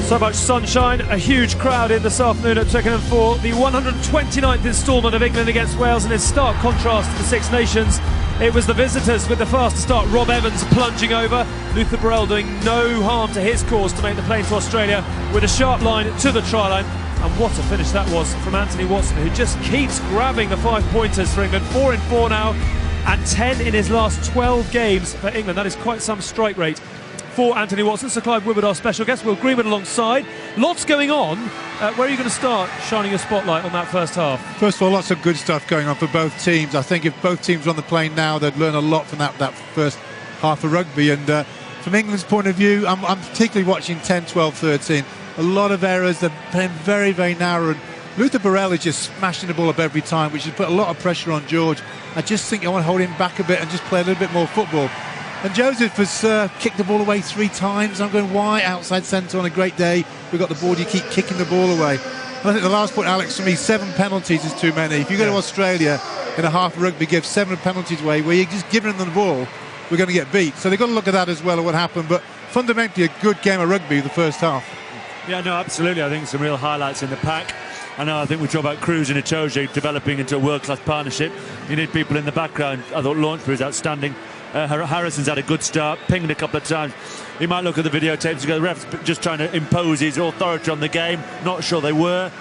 So much sunshine, a huge crowd in this afternoon at Twickenham for the 129th instalment of England against Wales, and in stark contrast to the Six Nations, it was the visitors with the faster start. Rob Evans plunging over, Luther Burrell doing no harm to his cause to make the plane to Australia with a sharp line to the try line. And what a finish that was from Anthony Watson, who just keeps grabbing the 5-pointers for England. 4 in 4 now, and 10 in his last 12 games for England. That is quite some strike rate for Anthony Watson. Sir Clive Woodward, our special guest, Will Greenwood alongside. Lots going on. Where are you going to start shining your spotlight on that first half? First of all, lots of good stuff going on for both teams. I think if both teams were on the plane now, they'd learn a lot from that first half of rugby. And from England's point of view, I'm particularly watching 10, 12, 13. A lot of errors. They're playing very, very narrow. And Luther Burrell is just smashing the ball up every time, which has put a lot of pressure on George. I just think I want to hold him back a bit and just play a little bit more football. And Joseph has kicked the ball away 3 times. I'm going, why? Outside centre on a great day. We've got the board, you keep kicking the ball away. And I think the last point, Alex, for me, 7 penalties is too many. If you go to Australia in a half rugby, give 7 penalties away, where you're just giving them the ball, we're going to get beat. So they've got to look at that as well, at what happened. But fundamentally, a good game of rugby the first half. Yeah, no, absolutely. I think some real highlights in the pack. I think we talk about Cruz and Itoje developing into a world-class partnership. You need people in the background. I thought Launchbury was outstanding. Harrison's had a good start, pinged a couple of times. You might look at the videotapes and go, the ref's just trying to impose his authority on the game. Not sure they were.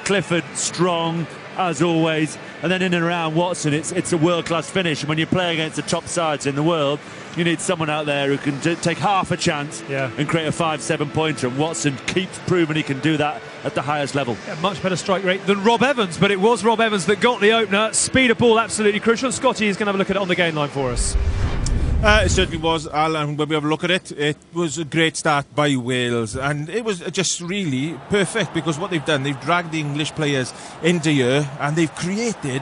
Clifford, strong, as always. And then in and around Watson, it's a world-class finish. And when you play against the top sides in the world, you need someone out there who can take half a chance and create a 5-7 pointer. And Watson keeps proving he can do that at the highest level. Yeah, much better strike rate than Rob Evans, but it was Rob Evans that got the opener. Speed of ball absolutely crucial. Scotty is going to have a look at it on the gain line for us. It certainly was, Alan. When we have a look at it, it was a great start by Wales, and it was just really perfect, because what they've done, they've dragged the English players into here and they've created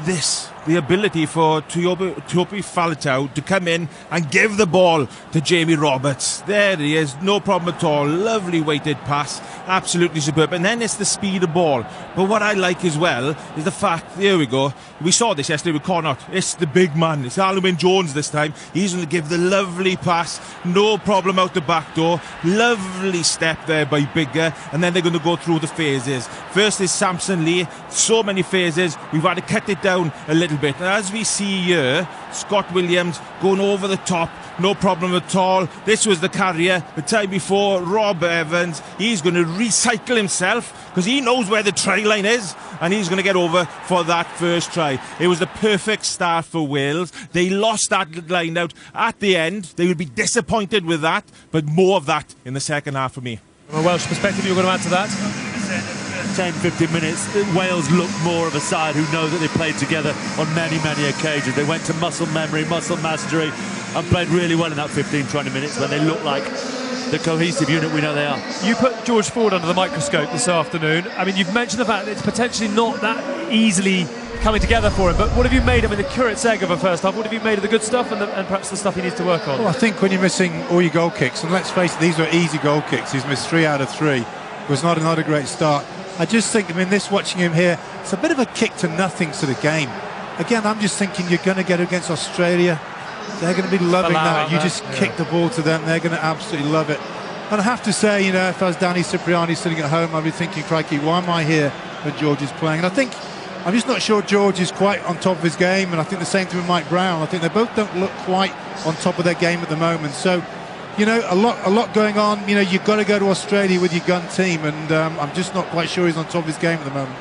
the ability for Tuopi Faletau to come in and give the ball to Jamie Roberts. There he is, no problem at all. Lovely weighted pass, absolutely superb. And then it's the speed of ball. But what I like as well is the fact, there we go, we saw this yesterday with Connacht. It's the big man, it's Alun Wyn Jones this time. He's going to give the lovely pass, no problem out the back door. Lovely step there by Bigger, and then they're going to go through the phases. First is Samson Lee, so many phases, we've had to cut it down a little bit. And as we see here, Scott Williams going over the top, no problem at all. This was the carrier the time before, Rob Evans. He's going to recycle himself because he knows where the try line is, and he's going to get over for that first try. It was the perfect start for Wales. They lost that line out at the end. They would be disappointed with that, but more of that in the second half for me. From a Welsh perspective, you're going to add to that? 10-15 minutes, Wales looked more of a side who know that they played together on many occasions. They went to muscle memory, muscle mastery, and played really well in that 15-20 minutes when they look like the cohesive unit we know they are. You put George Ford under the microscope this afternoon. I mean, you've mentioned the fact that it's potentially not that easily coming together for him, but what have you made of the curate's egg of a first half? What have you made of the good stuff and perhaps the stuff he needs to work on? Well, I think when you're missing all your goal kicks, and let's face it, these were easy goal kicks. He's missed 3 out of 3. It was not a great start. I just think, watching him here, it's a bit of a kick to nothing sort of game. Again, I'm just thinking you're going to get against Australia. They're going to be loving that. You just kick the ball to them. They're going to absolutely love it. And I have to say, if I was Danny Cipriani sitting at home, I'd be thinking, crikey, why am I here when George is playing? And I'm just not sure George is quite on top of his game. And I think the same thing with Mike Brown. I think they both don't look quite on top of their game at the moment. So, a lot going on. You've got to go to Australia with your gun team, and I'm just not quite sure he's on top of his game at the moment.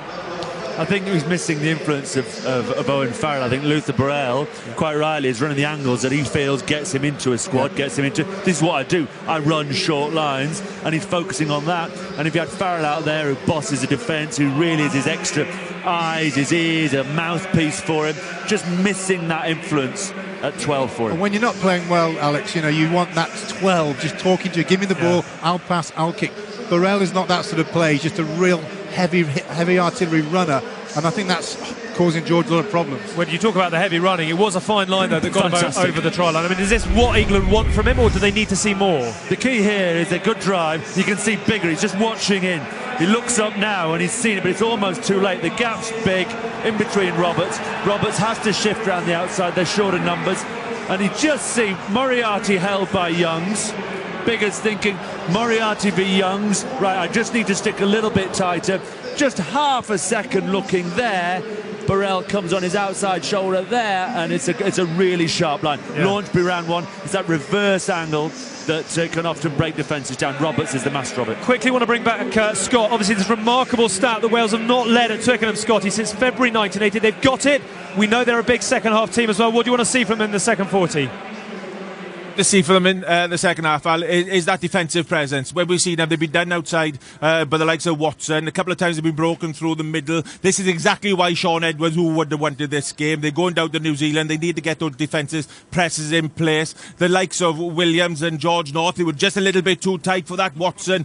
I think he's missing the influence of Owen Farrell. I think Luther Burrell, quite rightly, is running the angles that he feels gets him into a squad, gets him into, this is what I do, I run short lines, and he's focusing on that. And if you had Farrell out there who bosses the defence, who really is his extra eyes, his ears, a mouthpiece for him, just missing that influence at 12 for him. And when you're not playing well, Alex, you want that 12 just talking to you, give me the ball, I'll pass, I'll kick. Burrell is not that sort of play. He's just a real heavy artillery runner, and I think that's causing George a lot of problems. When you talk about the heavy running, it was a fine line though that got him over the try line. I mean, is this what England want from him, or do they need to see more? The key here is a good drive. You can see Bigger, he's just watching in. He looks up now and he's seen it, but it's almost too late. The gap's big in between Roberts. Roberts has to shift around the outside. They're short in numbers. And he just see Moriarty held by Youngs. Bigger's thinking, Moriarty v Youngs. Right, I just need to stick a little bit tighter. Just half a second looking there. Burrell comes on his outside shoulder there, and it's a really sharp line. Launchbury round one. It's that reverse angle that can often break defences down. Roberts is the master of it. Quickly want to bring back Scott. Obviously this remarkable stat that Wales have not led at Twickenham, Scotty, since February 1980. They've got it. We know they're a big second half team as well. What do you want to see from them in the second 40? To see for them in the second half, Al, is that defensive presence. When we see them, they've been done outside by the likes of Watson. A couple of times they've been broken through the middle. This is exactly why Sean Edwards, who would have wanted this game, they're going down to New Zealand. They need to get those defensive presses in place. The likes of Williams and George North, they were just a little bit too tight for that Watson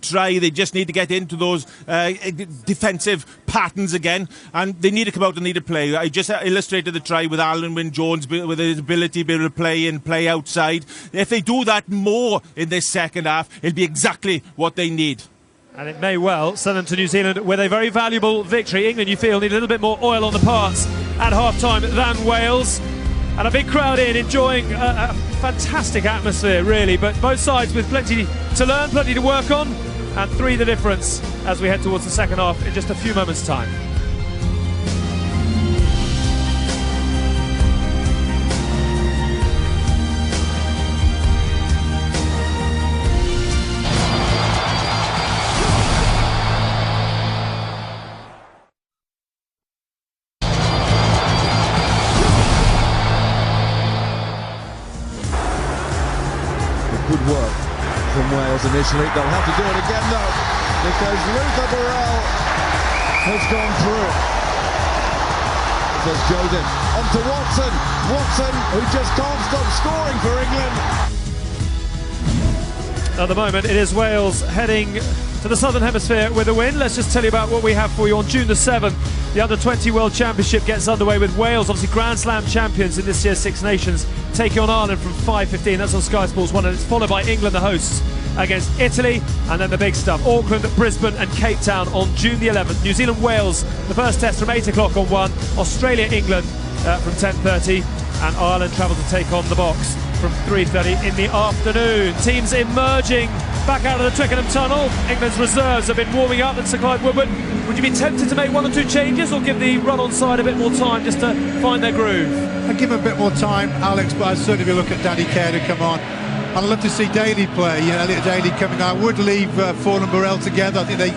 try. They just need to get into those defensive patterns again, and they need to come out and need to play. I just illustrated the try with Alun Wyn Jones, with his ability to be able to play in, play outside. If they do that more in this second half, it'll be exactly what they need. And it may well send them to New Zealand with a very valuable victory. England, you feel, need a little bit more oil on the parts at half-time than Wales. And a big crowd enjoying a fantastic atmosphere, really. But both sides with plenty to learn, plenty to work on. And 3 the difference as we head towards the second half in just a few moments' time. Good work from Wales initially. They'll have to do it again though, because Luther Burrell has gone through. There's Joseph onto Watson. Watson, who just can't stop scoring for England. At the moment, it is Wales heading to the Southern Hemisphere with a win. Let's just tell you about what we have for you on June the 7th. The Under-20 World Championship gets underway with Wales, obviously Grand Slam champions in this year's Six Nations, taking on Ireland from 5:15. That's on Sky Sports 1, and it's followed by England, the hosts, against Italy, and then the big stuff, Auckland, Brisbane and Cape Town on June the 11th. New Zealand, Wales, the first test from 8 o'clock on 1. Australia, England from 10:30, and Ireland travel to take on the Box from 3:30 in the afternoon. Teams emerging back out of the Twickenham tunnel. England's reserves have been warming up at Sir Clyde Woodward. Would you be tempted to make 1 or 2 changes, or give the run on side a bit more time just to find their groove? I'd give him a bit more time, Alex, but I'd certainly be looking at Danny Kerr to come on. I'd love to see Daly play. Elliot Daly coming on. I would leave Ford and Burrell together. I think they,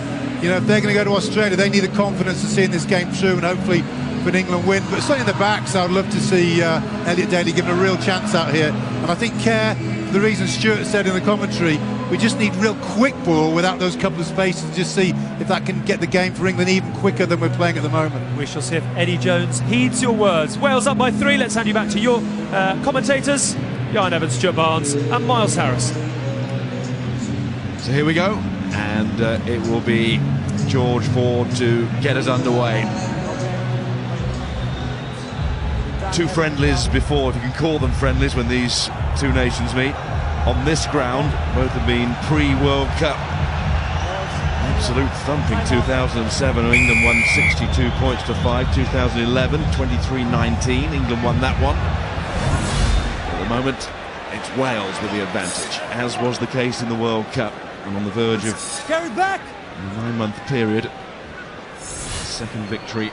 if they're going to go to Australia, they need the confidence of seeing this game through and hopefully for an England win. But certainly in the backs, I'd love to see Elliot Daly given a real chance out here. And I think Kerr, the reason Stuart said in the commentary, we just need real quick ball without those couple of spaces to just see if that can get the game for England even quicker than we're playing at the moment. We shall see if Eddie Jones heeds your words. Wales up by 3. Let's hand you back to your commentators, Ian Evans, Stuart Barnes and Miles Harris. So here we go, and it will be George Ford to get us underway. 2 friendlies before, if you can call them friendlies, when these 2 nations meet. On this ground, both have been pre-World Cup. Absolute thumping. 2007, England won 62 points to 5. 2011, 23-19. England won that one. At the moment, it's Wales with the advantage, as was the case in the World Cup. And on the verge of Carry back. a 9-month period, second victory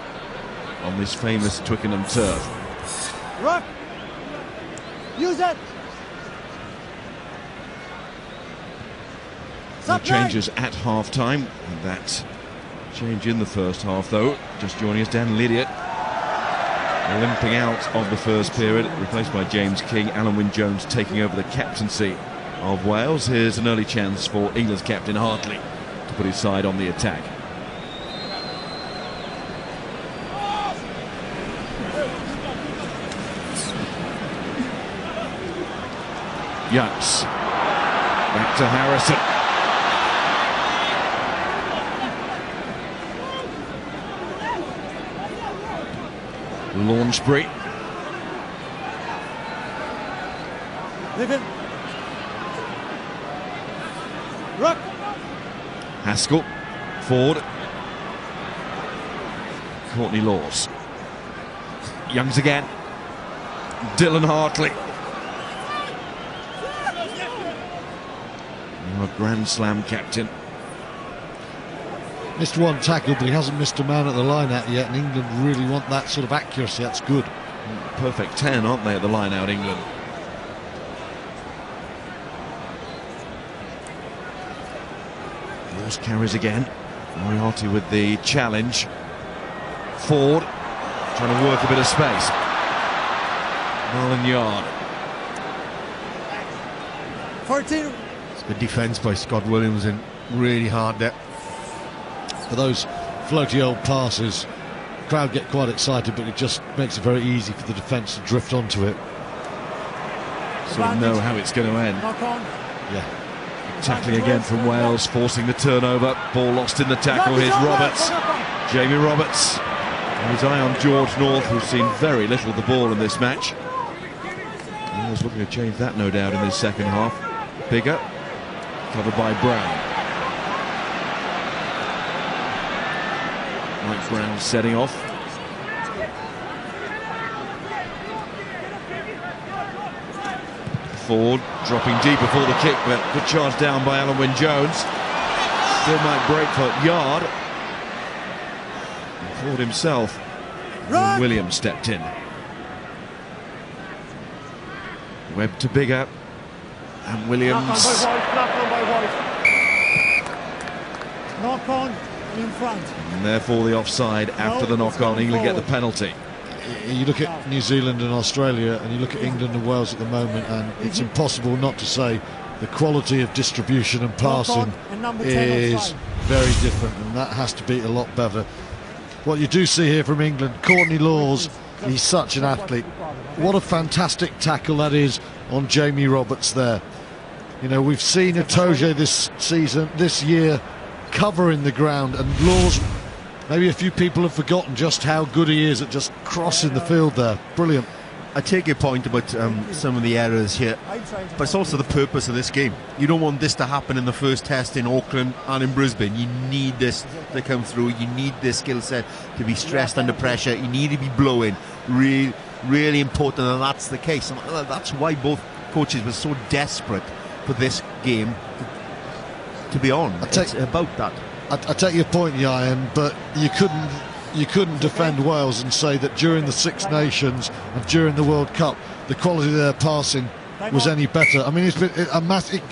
on this famous Twickenham turf. Rock. Use that. No changes at half-time. That change in the first half, though. Just joining us, Dan Lydiate, limping out of the first period, replaced by James King. Alan Wynne-Jones taking over the captaincy of Wales. Here's an early chance for England's captain Hartley to put his side on the attack. Youngs back to Harrison. Launchbury. Living. Rock. Haskell. Ford. Courtney Laws. Youngs again. Dylan Hartley. Our Grand Slam captain. Missed 1 tackle, but he hasn't missed a man at the line out yet, and England really want that sort of accuracy. That's good. Perfect 10, aren't they, at the line out, England? Laws carries again. Moriarty with the challenge. Ford trying to work a bit of space. Marlon Yard. 14. It's good defence by Scott Williams and really hard there. For those floaty old passes, the crowd get quite excited, but it just makes it very easy for the defence to drift onto it. Sort of know how it's going to end. Knock on. Yeah. Tackling again from Wales, forcing the turnover. Ball lost in the tackle. Here's Roberts. Jamie Roberts. And his eye on George North, who's seen very little of the ball in this match. Wales looking to change that, no doubt, in this second half. Bigger. Covered by Brown. Mike Brown setting off. Ford dropping deep before the kick, but good charge down by Alan Wynne-Jones. Still might break for Yard. Ford himself. And Williams stepped in. Webb to Bigger. And Williams. Knock on in front. And therefore the offside after the knock on. England get the penalty. You look at New Zealand and Australia, and you look at England and Wales at the moment, and it's impossible not to say the quality of distribution and passing is very different, and that has to be a lot better. What you do see here from England, Courtney Lawes, he's such an athlete. What a fantastic tackle that is on Jamie Roberts there. You know, we've seen Itoje this year covering the ground, and Lawes, maybe a few people have forgotten just how good he is at just crossing the field there. Brilliant. I take your point about some of the errors here, but it's also the purpose of this game. You don't want this to happen in the first test in Auckland and in Brisbane. You need this to come through. You need this skill set to be stressed under pressure. You need to be blowing. Really, really important, and that's the case. And that's why both coaches were so desperate for this game to be on. It's about that. I take your point, Ian, but you couldn't defend Wales and say that during the Six Nations and during the World Cup the quality of their passing was any better. I mean, it's been a massive.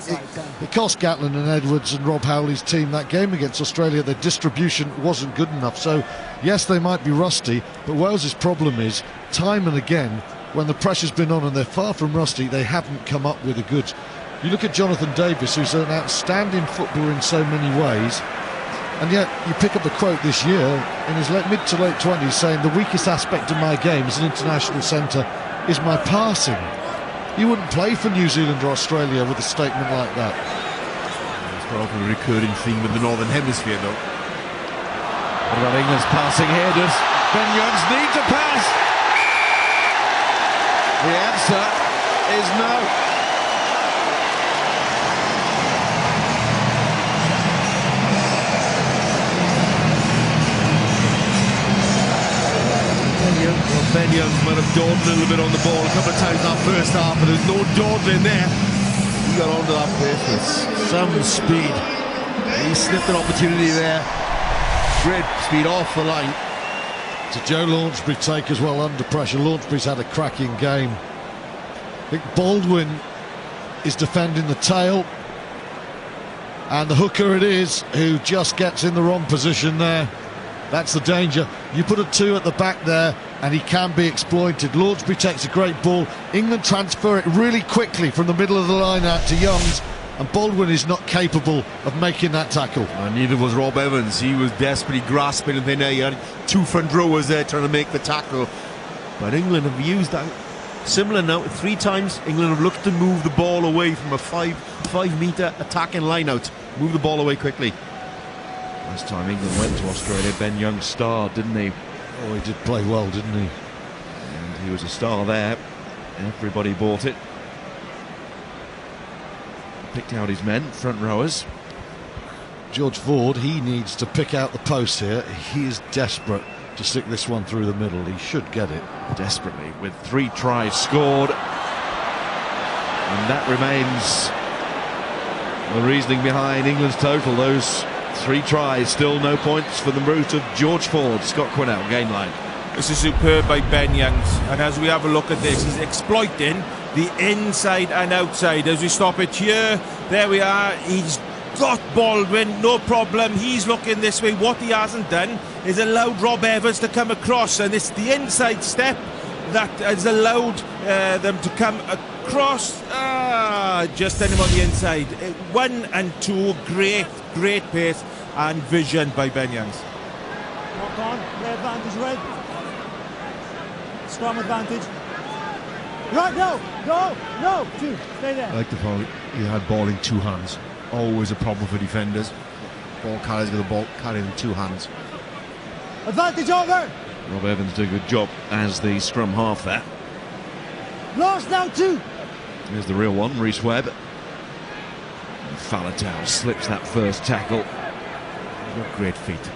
It cost Gatlin and Edwards and Rob Howley's team that game against Australia. Their distribution wasn't good enough. So, yes, they might be rusty, but Wales's problem is time and again when the pressure's been on and they're far from rusty, they haven't come up with the goods. You look at Jonathan Davis, who's an outstanding footballer in so many ways. And yet, you pick up a quote this year in his mid to late 20s saying, the weakest aspect of my game as an international centre is my passing. You wouldn't play for New Zealand or Australia with a statement like that. It's quite often a recurring theme with the Northern Hemisphere, though. What about England's passing here? Does Ben Youngs need to pass? The answer is no. Well, Ben Youngs might have dawdled a little bit on the ball a couple of times in that first half, but there's no dawdling there. He got onto that pace with some speed. He sniffed an opportunity there. Great speed off the line. To Joe Launchbury take as well under pressure. Launchbury's had a cracking game. I think Baldwin is defending the tail. And the hooker it is who just gets in the wrong position there. That's the danger. You put a two at the back there and he can be exploited. Launchbury takes a great ball. England transfer it really quickly from the middle of the line out to Youngs, and Baldwin is not capable of making that tackle. And neither was Rob Evans. He was desperately grasping in thin air. You had two front rowers there trying to make the tackle. But England have used that. Similar now, 3 times England have looked to move the ball away from a 5 metre attacking line out. Move the ball away quickly. Last time England went to Australia, Ben Youngs starred, didn't he? Oh, he did play well, didn't he? And he was a star there. Everybody bought it. Picked out his men, front rowers. George Ford, he needs to pick out the post here. He is desperate to stick this one through the middle. He should get it. Desperately, with 3 tries scored. And that remains the reasoning behind England's total. Those 3 tries, still no points for the route of George Ford. Scott Quinnell, gain line. This is superb by Ben Youngs, and as we have a look at this, he's exploiting the inside and outside. As we stop it here, there we are, he's got Baldwin, no problem, he's looking this way. What he hasn't done is allowed Rob Evans to come across, and it's the inside step that has allowed them to come across. Just send him on the inside. 1 and 2, great pace and vision by Ben Youngs. Walk on, red advantage, red. Scrum advantage. Right, no, 2, stay there. I like the fact he had ball in 2 hands. Always a problem for defenders. Ball carriers got the ball carried in 2 hands. Advantage over. Rob Evans did a good job as the scrum half there. Lost now 2. Here's the real one, Rhys Webb. And Faletau slips that first tackle. What great feet.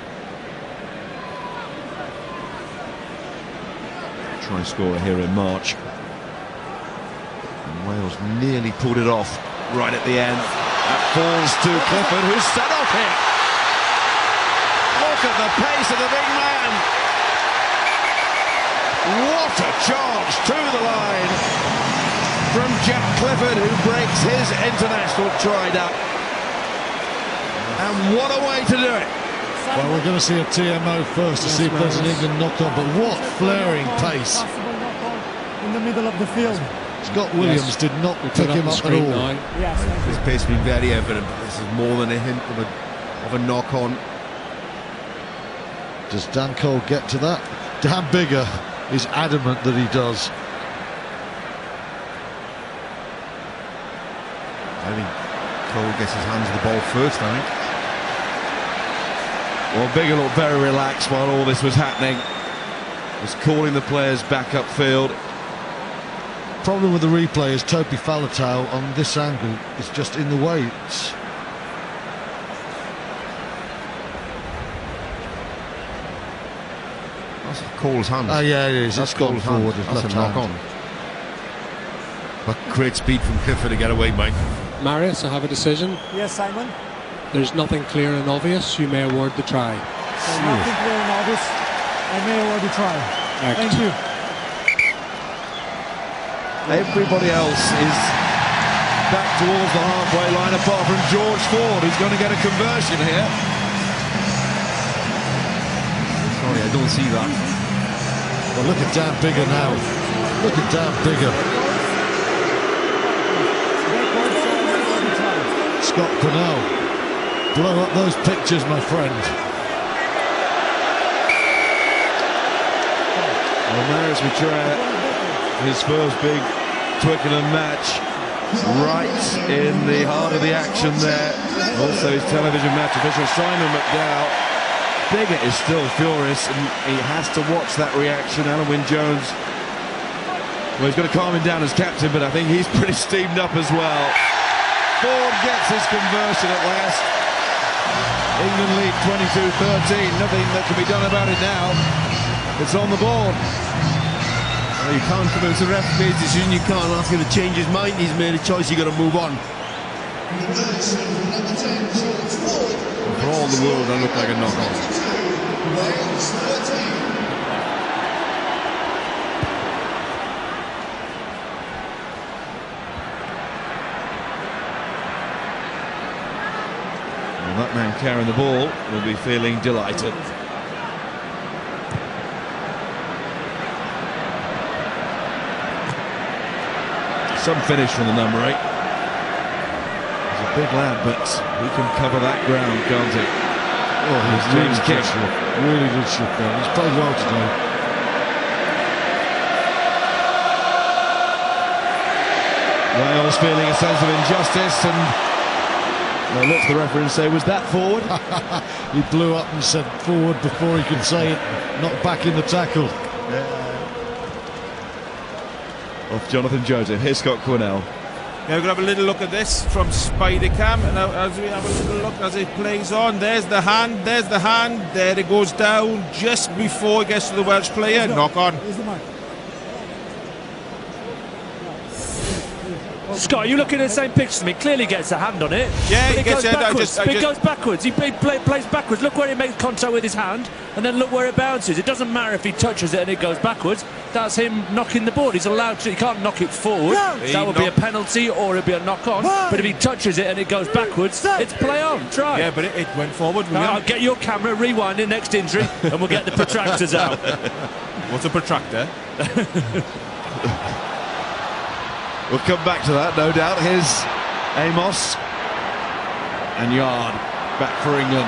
try scorer here in March. And Wales nearly pulled it off right at the end. That falls to Clifford, who's set off it. Look at the pace of the big man. What a charge to the line from Jack Clifford, who breaks his international try-up. And what a way to do it. Well, we're going to see a TMO first to see if there's an England knock-on, but what flaring pace. In the middle of the field. Scott Williams did not pick him up at all. Yes, His pace has been very evident, but this is more than a hint of a knock-on. Does Dan Cole get to that? Dan Bigger is adamant that he does. I think Cole gets his hands on the ball first, I think. Well, Bigger looked very relaxed while all this was happening. Was calling the players back upfield. Problem with the replay is Topi Faletau on this angle is just in the way. That's Cole's hand. Oh yeah, it is. That's It's gone Cole's forward. hand. It's That's left a knock hand. on. But great speed from Clifford to get away, Mike. Marius, I have a decision. yes, Simon. There's nothing clear and obvious. You may award the try. So nothing clear and obvious. I may already try. Thank you. Everybody else is back towards the halfway line apart from George Ford, who's going to get a conversion here. Sorry, I don't see that. Well, look at Dan Bigger now. Look at Dan Bigger. Scott Quinnell, blow up those pictures, my friend. Well, Marius Machuya, his first big Twickenham match, right in the heart of the action there. Also his television match official, Simon McDowell. Bigger is still furious, and he has to watch that reaction. Alan Wynne-Jones, well, he's got to calm him down as captain, but I think he's pretty steamed up as well. Ford gets his conversion at last. England lead 22-13. Nothing that can be done about it now. It's on the board. Well, you can't come into the referee's decision. You can't ask him to change his mind. He's made a choice. You've got to move on. For all the world, that looked like a knock-on. Well, that man carrying the ball will be feeling delighted. Some finish from the number 8. He's a big lad, but he can cover that ground, can't he? Oh, he's James really kick. good slip. Really good slip there. He's played well today. Wales feeling a sense of injustice, and they'll look to the referee and say, was that forward? He blew up and said forward before he could say it. Not back in the tackle. Off Jonathan Joseph. Here's Scott Quinnell. Now we're going to have a little look at this from Spider Cam, and now as we have a little look as it plays on, there's the hand, there it goes down just before it gets to the Welsh player. Knock on. Scott, are you looking at the same picture as me? Clearly gets a hand on it. Yeah, but he gets goes it. backwards. It goes backwards. He plays backwards. Look where he makes contact with his hand, and then look where it bounces. It doesn't matter if he touches it and it goes backwards. That's him knocking the board. He's allowed to. He can't knock it forward. No. That would be a penalty, or it'd be a knock-on. But if he touches it and it goes backwards, it's play on. Try. Yeah, but it went forward. I'll get your camera, rewind it next injury, and we'll get the protractors out. What's a protractor? We'll come back to that, no doubt. Here's Amos and Yard back for England.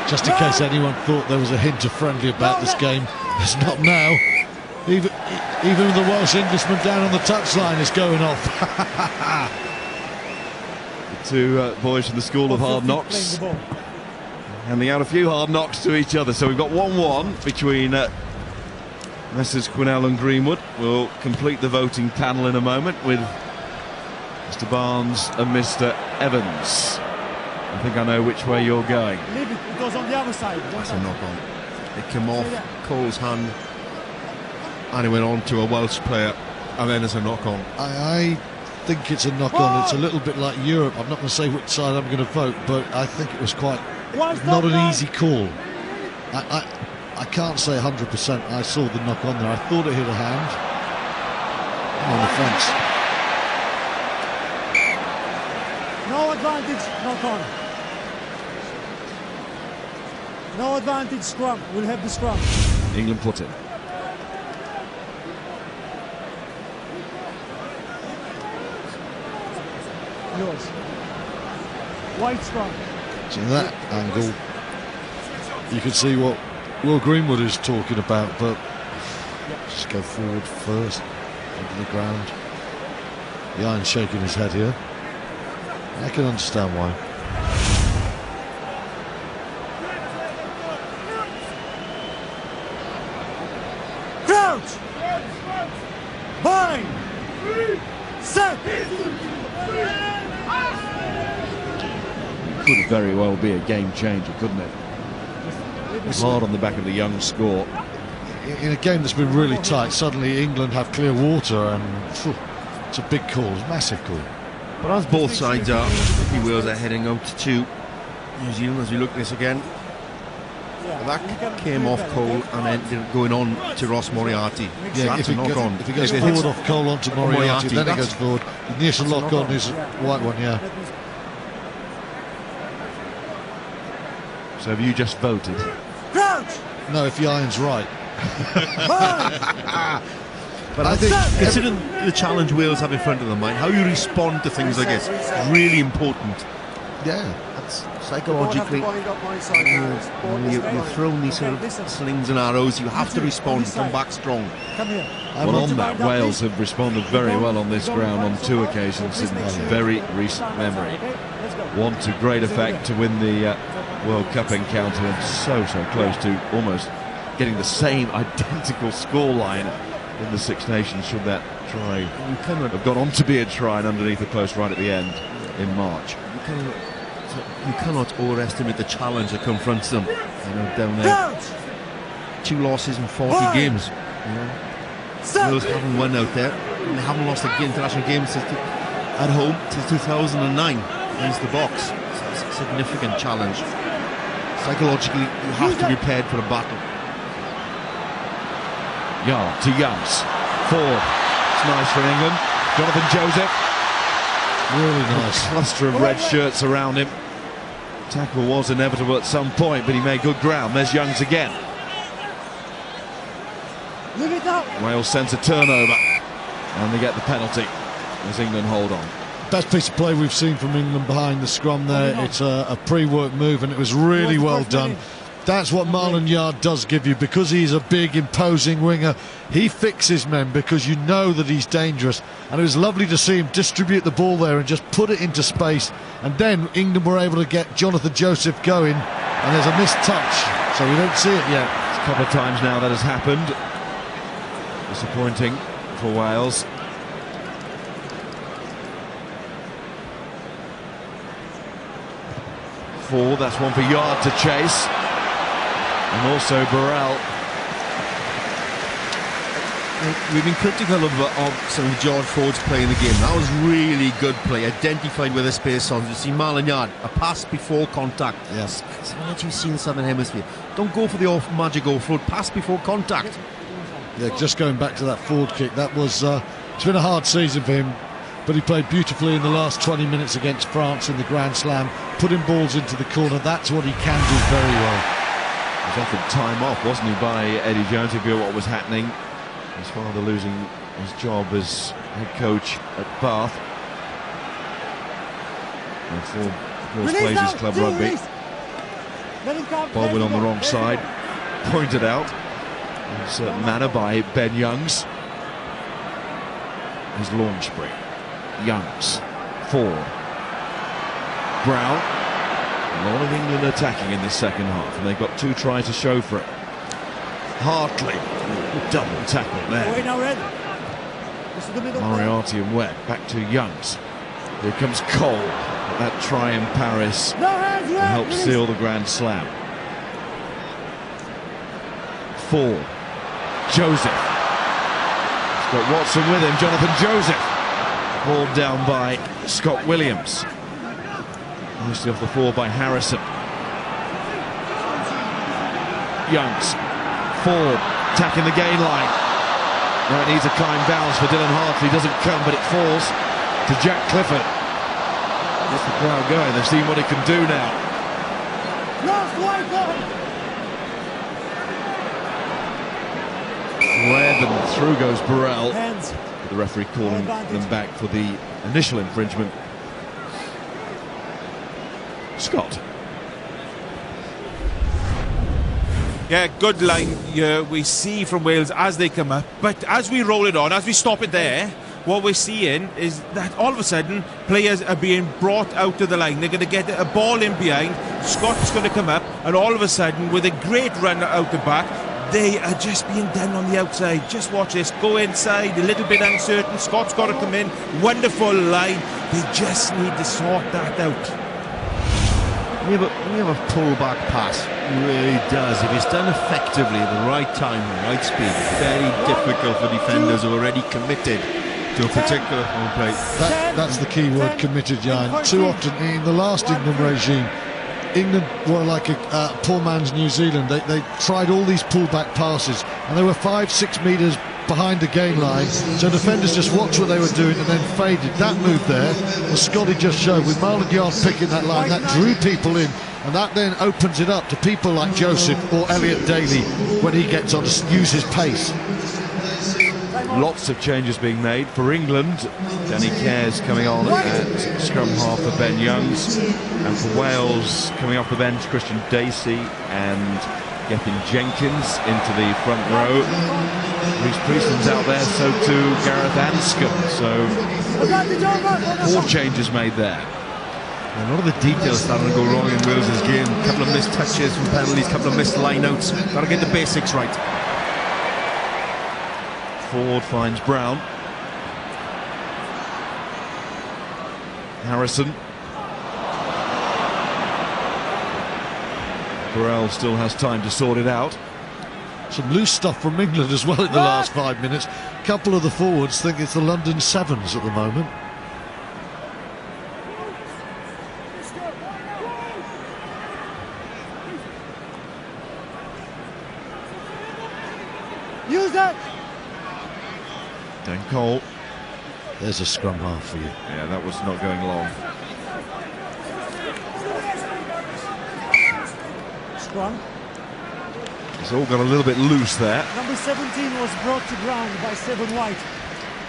Just in case anyone thought there was a hint of friendly about this game, there's not now. Even the Welsh Englishman down on the touchline is going off. The two boys from the School of Hard Knocks handing out a few hard knocks to each other. So we've got 1-1 between Messrs Quinnell and Greenwood. We'll complete the voting panel in a moment with Mr Barnes and Mr Evans. I think I know which way you're going. Leave it. It goes on the other side. That's a knock-on. It came off Cole's hand and it went on to a Welsh player, and then there's a knock-on. I think it's a knock-on. It's a little bit like Europe. I'm not going to say which side I'm going to vote, but I think it was quite not an easy call. I can't say 100%. I saw the knock-on there. I thought it hit a hand on the fence. No advantage, knock-on. No advantage, scrum. We'll have the scrum. England put it. Yours. White scrum. So that angle, you can see what Will Greenwood is talking about, but just go forward first, onto the ground. The iron's shaking his head here. I can understand why. Crouch! Bind! Set! Could very well be a game changer, couldn't it? Hard on the back of the young score. In a game that's been really tight, suddenly England have clear water, and it's a big call, it's a massive call. But as both sides are, the Wales are heading out to New Zealand as we look at this again. That came off Cole and ended up going on to Ross Moriarty. Yeah, that's a knock-on. If he goes forward off Cole onto Moriarty, then it goes forward. The initial lock-on is a white one, yeah. So have you just voted? Crouch! No, if the iron's right. But I think, considering the challenge Wales have in front of them, how you respond to things like this is really important. Yeah. That's psychologically, you're thrown these sort of slings and arrows, you have to respond, come back strong. Come here. Well, on that, Wales have responded very well on this ground on 2 occasions in very recent memory. One to great effect to win the World Cup encounter, and so close to almost getting the same identical scoreline in the Six Nations should that try have gone on to be a try and underneath the post right at the end in March. You cannot overestimate the challenge that confronts them. Down there, 2 losses in 40 games. Wales haven't won out there, and they haven't lost an international game at home since 2009 against the Box. So it's a significant challenge. Psychologically, you have to be prepared for a battle. Yard to Youngs. Forward. It's nice for England. Jonathan Joseph. Really nice. A cluster of red shirts around him. Tackle was inevitable at some point, but he made good ground. There's Youngs again. Leave it up. Wales sends a turnover, and they get the penalty as England hold on. Best piece of play we've seen from England behind the scrum there. It's a pre-work move, and it was really well done. That's what Marlon Yard does give you, because he's a big, imposing winger. He fixes men because you know that he's dangerous. And it was lovely to see him distribute the ball there and just put it into space. And then England were able to get Jonathan Joseph going, and there's a missed touch, so we don't see it yet. It's a couple of times now that has happened. Disappointing for Wales. Four, that's one for Yard to chase. And also Burrell. We've been critical of some of George Ford's play in the game. That was really good play, identified where the space on. You see Marlon Yard, a pass before contact. Yes. It's what you see in the Southern Hemisphere. Don't go for the magic offload, pass before contact. Yeah, just going back to that forward kick, that was it's been a hard season for him, but he played beautifully in the last 20 minutes against France in the Grand Slam, putting balls into the corner. That's what he can do very well. He was offered time off, wasn't he, by Eddie Jones, to feel what was happening. His father losing his job as head coach at Bath. And of course plays his club rugby. Baldwin on the wrong side, pointed out in a certain manner by Ben Youngs. His launch spring. Youngs, forward. Brown. A lot of England attacking in this second half, and they've got 2 tries to show for it. Hartley, double tackle there. Moriarty and Webb, back to Youngs. Here comes Cole, that try in Paris helps seal the Grand Slam. 4, Joseph, Got Watson with him, Jonathan Joseph. Hauled down by Scott Williams. Mostly off the floor by Harrison. Youngs, forward, attacking the gain line. Now it needs a kind bounce for Dylan Hartley, doesn't come, but it falls to Jack Clifford. Gets the crowd going, they've seen what he can do now. Webb, and through goes Burrell. The referee calling them back for the initial infringement. Scott. Yeah, good line we see from Wales as they come up, but as we roll it on, as we stop it there, what we're seeing is that all of a sudden players are being brought out of the line. They're going to get a ball in behind, Scott's going to come up, and all of a sudden with a great run out the back, they are just being done on the outside. Just watch this, go inside, a little bit uncertain, Scott's got to come in, wonderful line, they just need to sort that out. We have a pull-back pass, it really does. If it's done effectively at the right time, the right speed, it's very difficult for defenders who are already committed to a particular home plate. That's the key word, committed, Jan. Too often in the last England regime, England were like a poor man's New Zealand. They tried all these pull-back passes, and they were 5-6 metres behind the gain line, so defenders just watched what they were doing and then faded. That move there, as Scotty just showed, with Marlon Yard picking that line, that drew people in, and that then opens it up to people like Joseph or Elliot Daly when he gets on to use his pace. Lots of changes being made for England. Danny Care's coming on at scrum half for Ben Youngs, and for Wales coming off the bench, Christian Dacey and Gethin Jenkins into the front row. Reece Priestland's out there, so too Gareth Anscombe. So 4 changes made there. A lot of the details starting to go wrong in Wales's game. A couple of missed touches from penalties, a couple of missed line-outs. Got to get the basics right. Ford finds Brown. Harrison. Burrell still has time to sort it out. Some loose stuff from England as well in the last 5 minutes. A couple of the forwards think it's the London Sevens at the moment. Use that. Dan Cole. There's a scrum half for you. Yeah, that was not going long. Scrum. It's all got a little bit loose there. Number 17 was brought to ground by 7 White.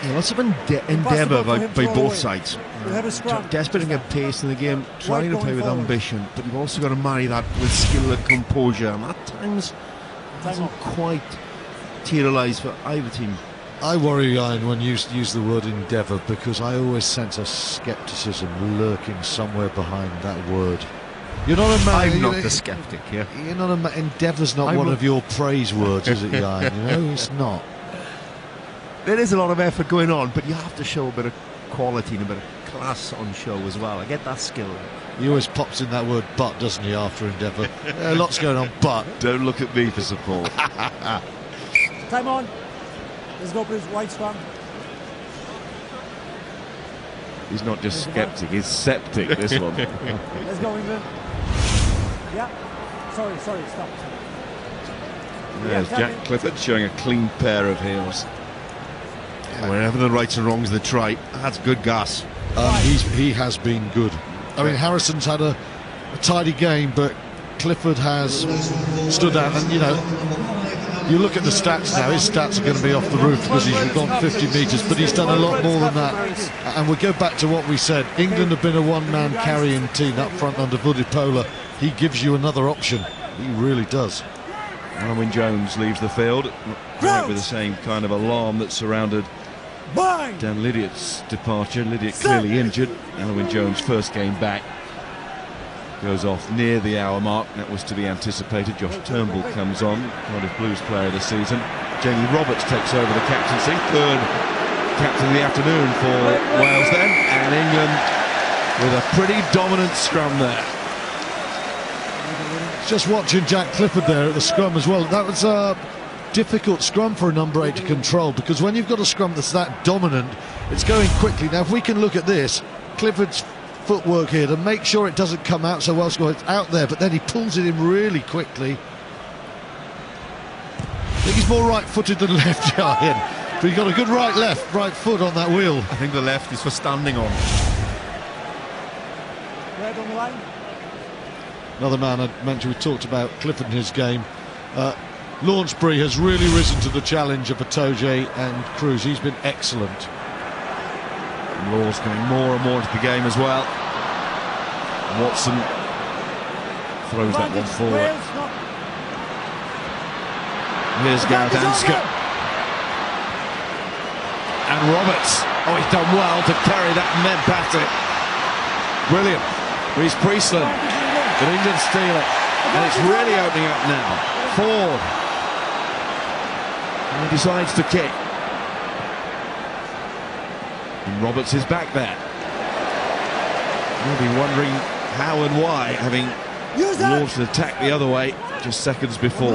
Yeah, lots of endeavour by both sides. We'll have a scrum. Desperate to get pace in the game, trying to play with ambition, but you've also got to marry that with skill and composure, and at times it doesn't quite materialise for either team. I worry, Ian, when you use the word endeavour, because I always sense a scepticism lurking somewhere behind that word. You're not a man. I'm not the sceptic here. You're not a man. Endeavour's not one of your praise words, is it, Ian? You know, it's not. There is a lot of effort going on, but you have to show a bit of quality and a bit of class on show as well. I get that skill. He always pops in that word "but," doesn't he, after endeavour? Lots going on, but. Don't look at me for support. Time on. Let's go, please. White scrum. He's not just sceptic, he's septic, this one. Let's go, England. Yeah. Sorry, stop. There's Jack Clifford showing a clean pair of heels. Yeah, wherever the rights and wrongs they try, that's good gas. He has been good. I mean, Harrison's had a tidy game, but Clifford has stood out, and you know, you look at the stats now, his stats are going to be off the roof because he's gone 50 metres, but he's done a lot more than that. And we go back to what we said, England have been a one-man carrying team up front under Vunipola. He gives you another option, he really does. Alwyn Jones leaves the field, right with the same kind of alarm that surrounded Dan Lydiat's departure. Lydiat clearly injured. Alwyn Jones' first game back goes off near the hour mark. That was to be anticipated. Josh Turnbull comes on, Cardiff Blues player of the season. Jamie Roberts takes over the captaincy, third captain of the afternoon for Wales then, and England with a pretty dominant scrum there. Just watching Jack Clifford there at the scrum as well. That was difficult scrum for a number 8 to control, because when you've got a scrum that's that dominant, it's going quickly. Now, if we can look at this, Clifford's footwork here to make sure it doesn't come out so well, it's out there, but then he pulls it in really quickly. I think he's more right-footed than left, Ian. But he's got a good right foot on that wheel. I think the left is for standing on. Red on the line. Another man I mentioned, we talked about Clifford in his game. Launchbury has really risen to the challenge of Itoje and Cruz. He's been excellent. And Laws coming more and more into the game as well. Watson throws that one forward. Here's Gareth Anscombe. And Roberts. Oh, he's done well to carry that men past it. Brilliant. Reece Priestland. But England steal it. And it's really opening up now. Ford. And he decides to kick. And Roberts is back there. You'll be wondering how and why, having launched an attack the other way just seconds before.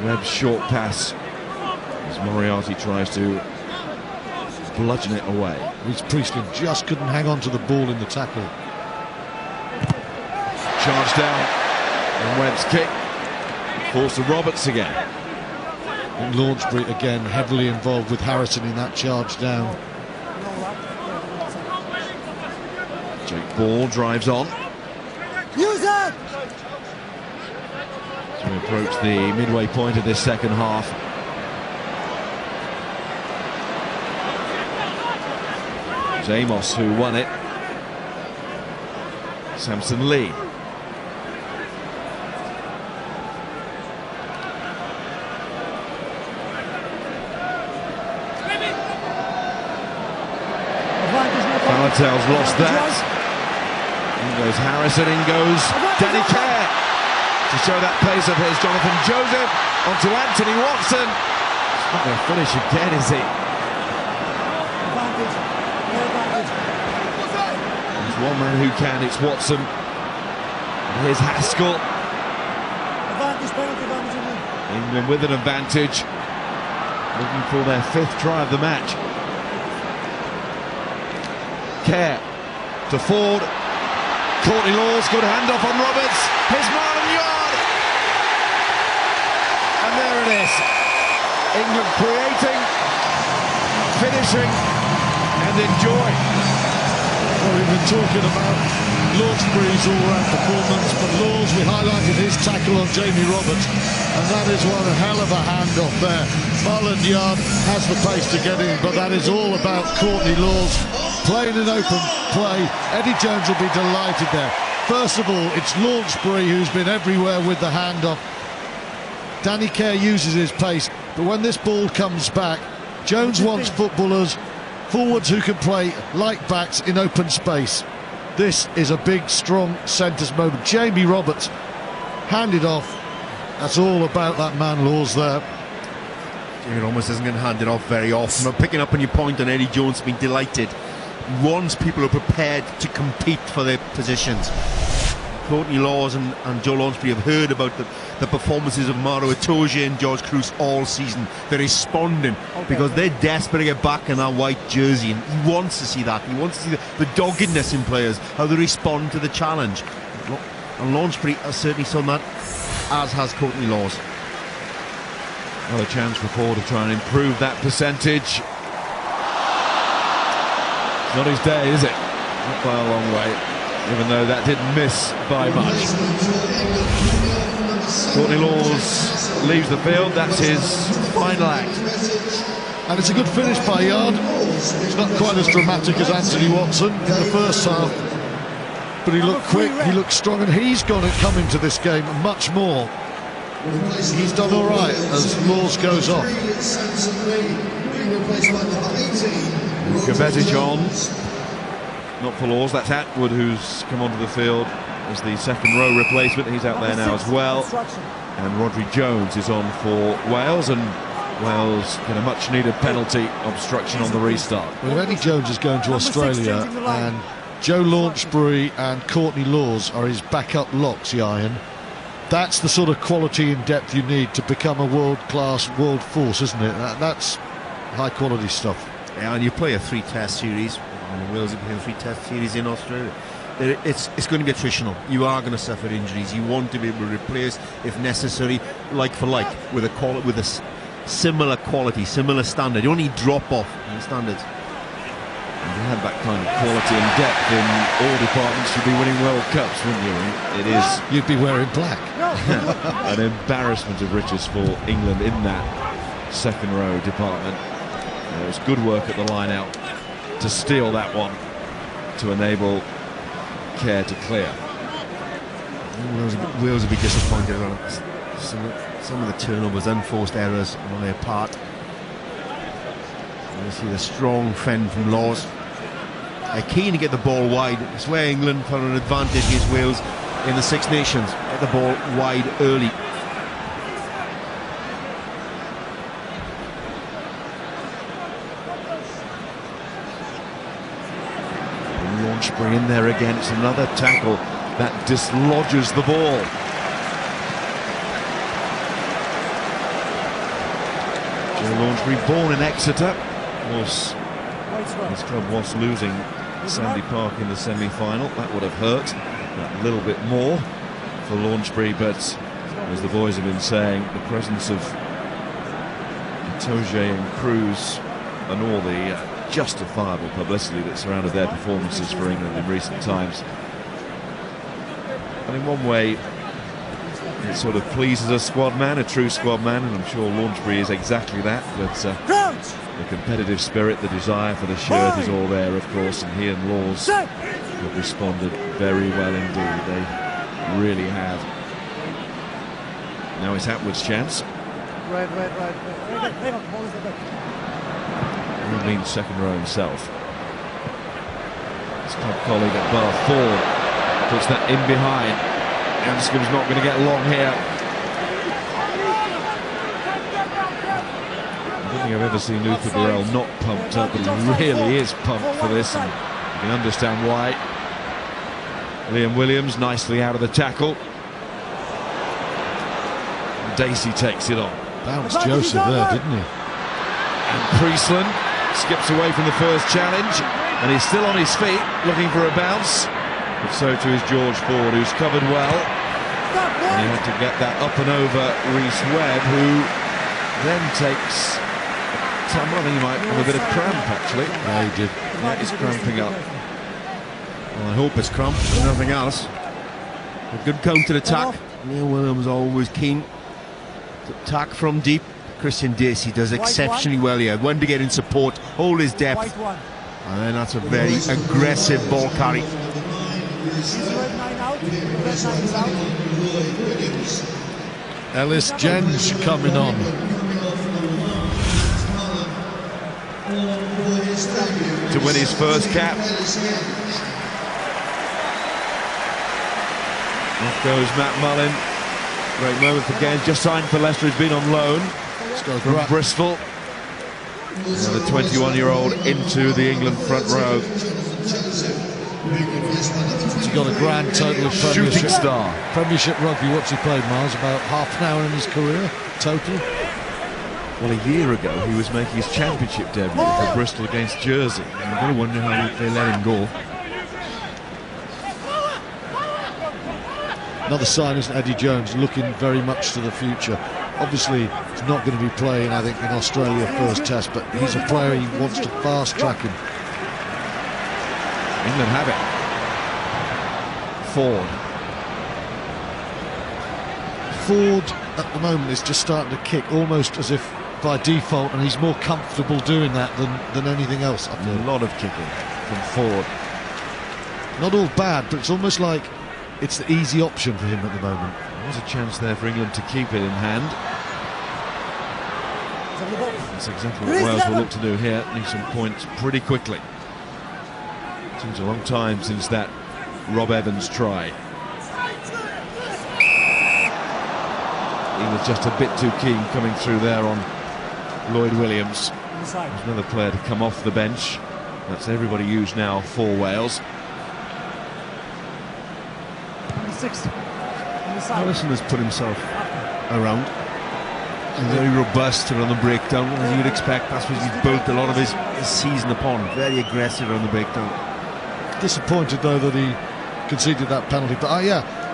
Webb's short pass as Moriarty tries to bludgeon it away. Reece Priestland just couldn't hang on to the ball in the tackle. Charged down, and Webb's kick falls to Roberts again. And Launchbury again heavily involved with Harrison in that charge down. Jake Ball drives on. Use it! So we approach the midway point of this second half. It was Amos who won it. Samson Lee. Valentell's lost that. In goes Harrison, in goes Danny Kerr to show that pace of his. Jonathan Joseph onto Anthony Watson. He's not going to finish again, is he? There's one man who can, it's Watson. And here's Haskell. England with an advantage, looking for their 5th try of the match. Kerr to Ford. Courtney Laws, good handoff on Roberts. His Marlon Yard. And there it is. England creating, finishing, and enjoying. Well, we've been talking about Launchbury's all-round performance, but Laws, we highlighted his tackle on Jamie Roberts, and that is one hell of a handoff there. Marlon Yard has the pace to get in, but that is all about Courtney Laws playing an open play. Eddie Jones will be delighted there. First of all, it's Launchbury who's been everywhere with the handoff. Danny Kerr uses his pace, but when this ball comes back, Jones wants footballers, forwards who can play like backs in open space. This is a big, strong centres moment. Jamie Roberts handed off. That's all about that man Laws there. Jamie Roberts isn't going to hand it off very often. But picking up on your point on Eddie Jones being delighted, once people are prepared to compete for their positions. Courtney Laws and Joe Launchbury have heard about the performances of Maro Itoje and George Cruz all season. They're responding because they're desperate to get back in that white jersey, and he wants to see that. He wants to see the doggedness in players, how they respond to the challenge. And Launchbury has certainly shown that, as has Courtney Laws. Another chance for Ford to try and improve that percentage. It's not his day, is it? Not by a long way, even though that didn't miss by much. Courtney Laws leaves the field. That's his final act. And it's a good finish by Yard. It's not quite as dramatic as Anthony Watson in the first half, but he looked quick, he looked strong, and he's got it coming to this game much more. He's done all right as Laws goes off. Kovacic on. Not for Laws, that's Atwood who's come onto the field as the second row replacement. He's out there now as well. And Rodri Jones is on for Wales, and Wales get a much needed penalty obstruction on the restart. Well, Eddie Jones is going to Australia, and Joe Launchbury and Courtney Laws are his backup locks, Ian. That's the sort of quality and depth you need to become a world-class world force, isn't it? That's high-quality stuff. Yeah, and you play a 3-test series. Wales are playing a 3-test series in Australia. It's going to be attritional. You are going to suffer injuries. You want to be able to replace, if necessary, like for like, with a similar quality, similar standard. You don't need drop-off in standards. If you had that kind of quality and depth in all departments, you'd be winning World Cups, wouldn't you? And it is. You'd be wearing black. An embarrassment of riches for England in that second row department. There was good work at the line out to steal that one, to enable Kerr to clear. Wales will be disappointed on it. Some of the turnovers, unforced errors on their part. You see the strong fend from Laws. They're keen to get the ball wide. It's where England found an advantage against Wales in the Six Nations. Get the ball wide early. Launchbury in there again. It's another tackle that dislodges the ball. Joe Launchbury, born in Exeter. His club was losing Sandy Park in the semi-final. That would have hurt a little bit more for Launchbury, but as the boys have been saying, the presence of Toge and Cruz and all the justifiable publicity that surrounded their performances for England in recent times, and in one way it sort of pleases a squad man, a true squad man, and I'm sure Launchbury is exactly that. But the competitive spirit, the desire for the shirt is all there, of course, and he and Laws have responded very well indeed. They really have. Now it's Atwood's chance. He means second row himself. His club colleague at Bath, Ford, puts that in behind. Anscombe's not going to get long here. I don't think I've ever seen Luther Burrell not pumped up, but he really is pumped for this, and you can understand why. Liam Williams nicely out of the tackle. Dacey takes it on. Bounced Joseph there, didn't he? And Priestland skips away from the first challenge, and he's still on his feet looking for a bounce. But so too is George Ford, who's covered well. And he had to get that up and over Rhys Webb, who then takes a tumble. I think he might have a bit of cramp, actually. Yeah, he did. Yeah, he's cramping up. Well, I hope it's cramp, if nothing else. A good counter attack. Neil Williams always keen to attack from deep. Christian Dacey does exceptionally well here. When to get in support, hold his depth. And then that's a very aggressive ball carry. Ellis Jenge coming on. To win his first cap. Off goes Matt Mullin. Great moment for Gaines. Just signed for Leicester. He's been on loan from Bristol. The 21-year-old into the England front row. He's got a grand total of shooting star. Premiership rugby. What's he played, Miles? About half an hour in his career total. Well, a year ago he was making his championship debut for Bristol against Jersey. I'm going to wonder how they let him go. Another sign, isn't Eddie Jones, looking very much to the future. Obviously, he's not going to be playing, I think, in Australia first test, but he's a player he wants to fast-track him. England have it. Ford, at the moment, is just starting to kick, almost as if by default, and he's more comfortable doing that than anything else. A lot of kicking from Ford. Not all bad, but it's almost like it's the easy option for him at the moment. There's a chance there for England to keep it in hand. That's exactly what Wales will look to do here. Need some points pretty quickly. Seems a long time since that Rob Evans try. He was just a bit too keen coming through there on Lloyd Williams. There's another player to come off the bench. That's everybody used now for Wales. Allison has put himself around. He's very robust around the breakdown, as you'd expect. That's what he's built a lot of his season upon. Very aggressive around the breakdown. Disappointed though that he conceded that penalty, but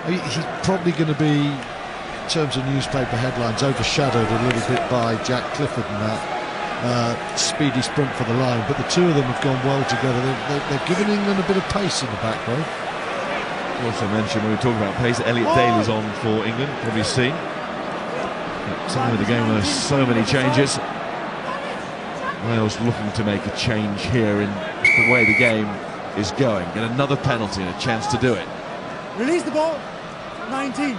he's probably going to be, in terms of newspaper headlines, overshadowed a little bit by Jack Clifford and that speedy sprint for the line. But the two of them have gone well together. They've given England a bit of pace in the back row. Also mentioned when we talk about pace, Elliot Daly's on for England, probably seen. At the time of the game where there's so many changes. Wales looking to make a change here in the way the game is going. Get another penalty and a chance to do it. Release the ball. 19.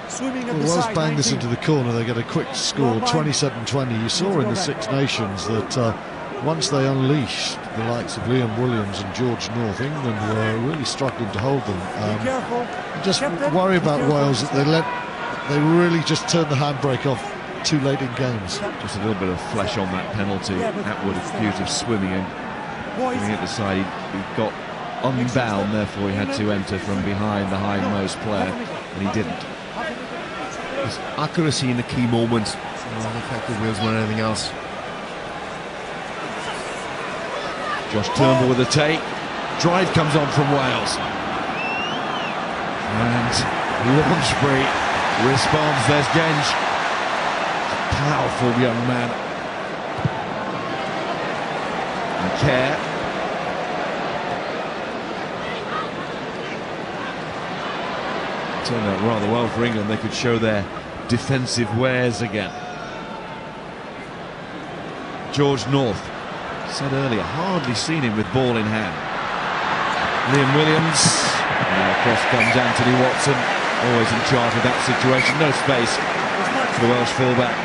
Swimming at the Wales side. bang this 19. into the corner, they get a quick score, 27-20. You saw in the Six Nations that once they unleashed the likes of Liam Williams and George North, England were really struggling to hold them. Be careful. Just Captain, worry about be careful. Wales that they really just turned the handbrake off too late in games. Just a little bit of flesh on that penalty. Atwood accused of swimming and coming at the side. He got unbound, therefore he had to enter from behind the hindmost player, and he didn't. His accuracy in the key moments affected Wales more than anything else. Josh Turnbull with a take. Drive comes on from Wales. And Launchbury responds. There's Genge. Powerful young man. And Kerr. Turned out rather well for England. They could show their defensive wares again. George North, said earlier, hardly seen him with ball in hand. Liam Williams, now across comes Anthony Watson, always in charge of that situation. No space for the Welsh fullback.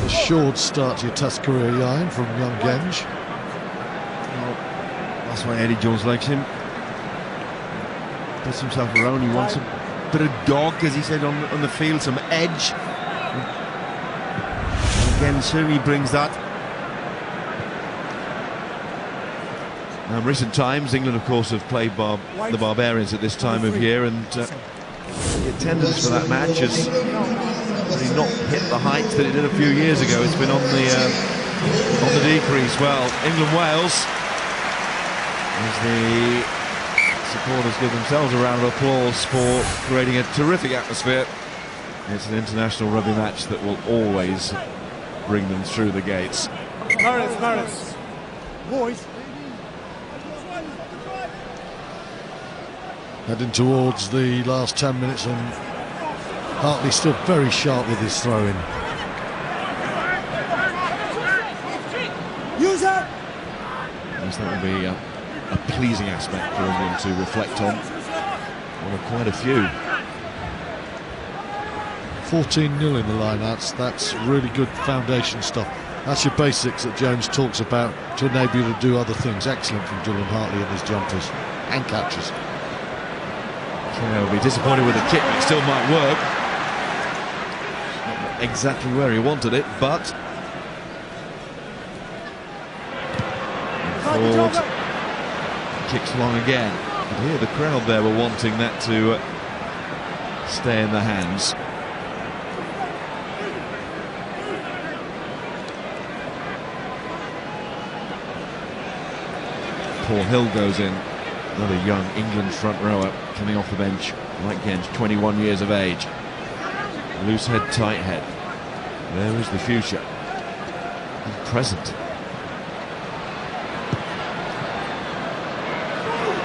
A short start to your Test career, Ian, from young Genge. That's why Eddie Jones likes him. Puts himself around. He wants a bit of dog, as he said, on the field, some edge. And again, certainly brings that. Now, in recent times, England, of course, have played the Barbarians at this time of year, and the attendance for that match has really not hit the heights that it did a few years ago. It's been on the decrease. Well, England-Wales, as the supporters give themselves a round of applause for creating a terrific atmosphere. It's an international rugby match that will always bring them through the gates. Maris. Boys. Heading towards the last 10 minutes, and Hartley still very sharp with his throw-in. Use that. Yes, that will be a pleasing aspect for England to reflect on. One of quite a few. 14-0 in the line-outs. That's really good foundation stuff. That's your basics that Jones talks about to enable you to do other things. Excellent from Dylan Hartley and his jumpers and catches. Kerr will be disappointed with the kick, but it still might work. Not exactly where he wanted it, but forward. Kicks long again. You could hear the crowd there were wanting that to stay in the hands. Paul Hill goes in, another young England front rower coming off the bench, like Genge, 21 years of age. Loose head, tight head. There is the future and present.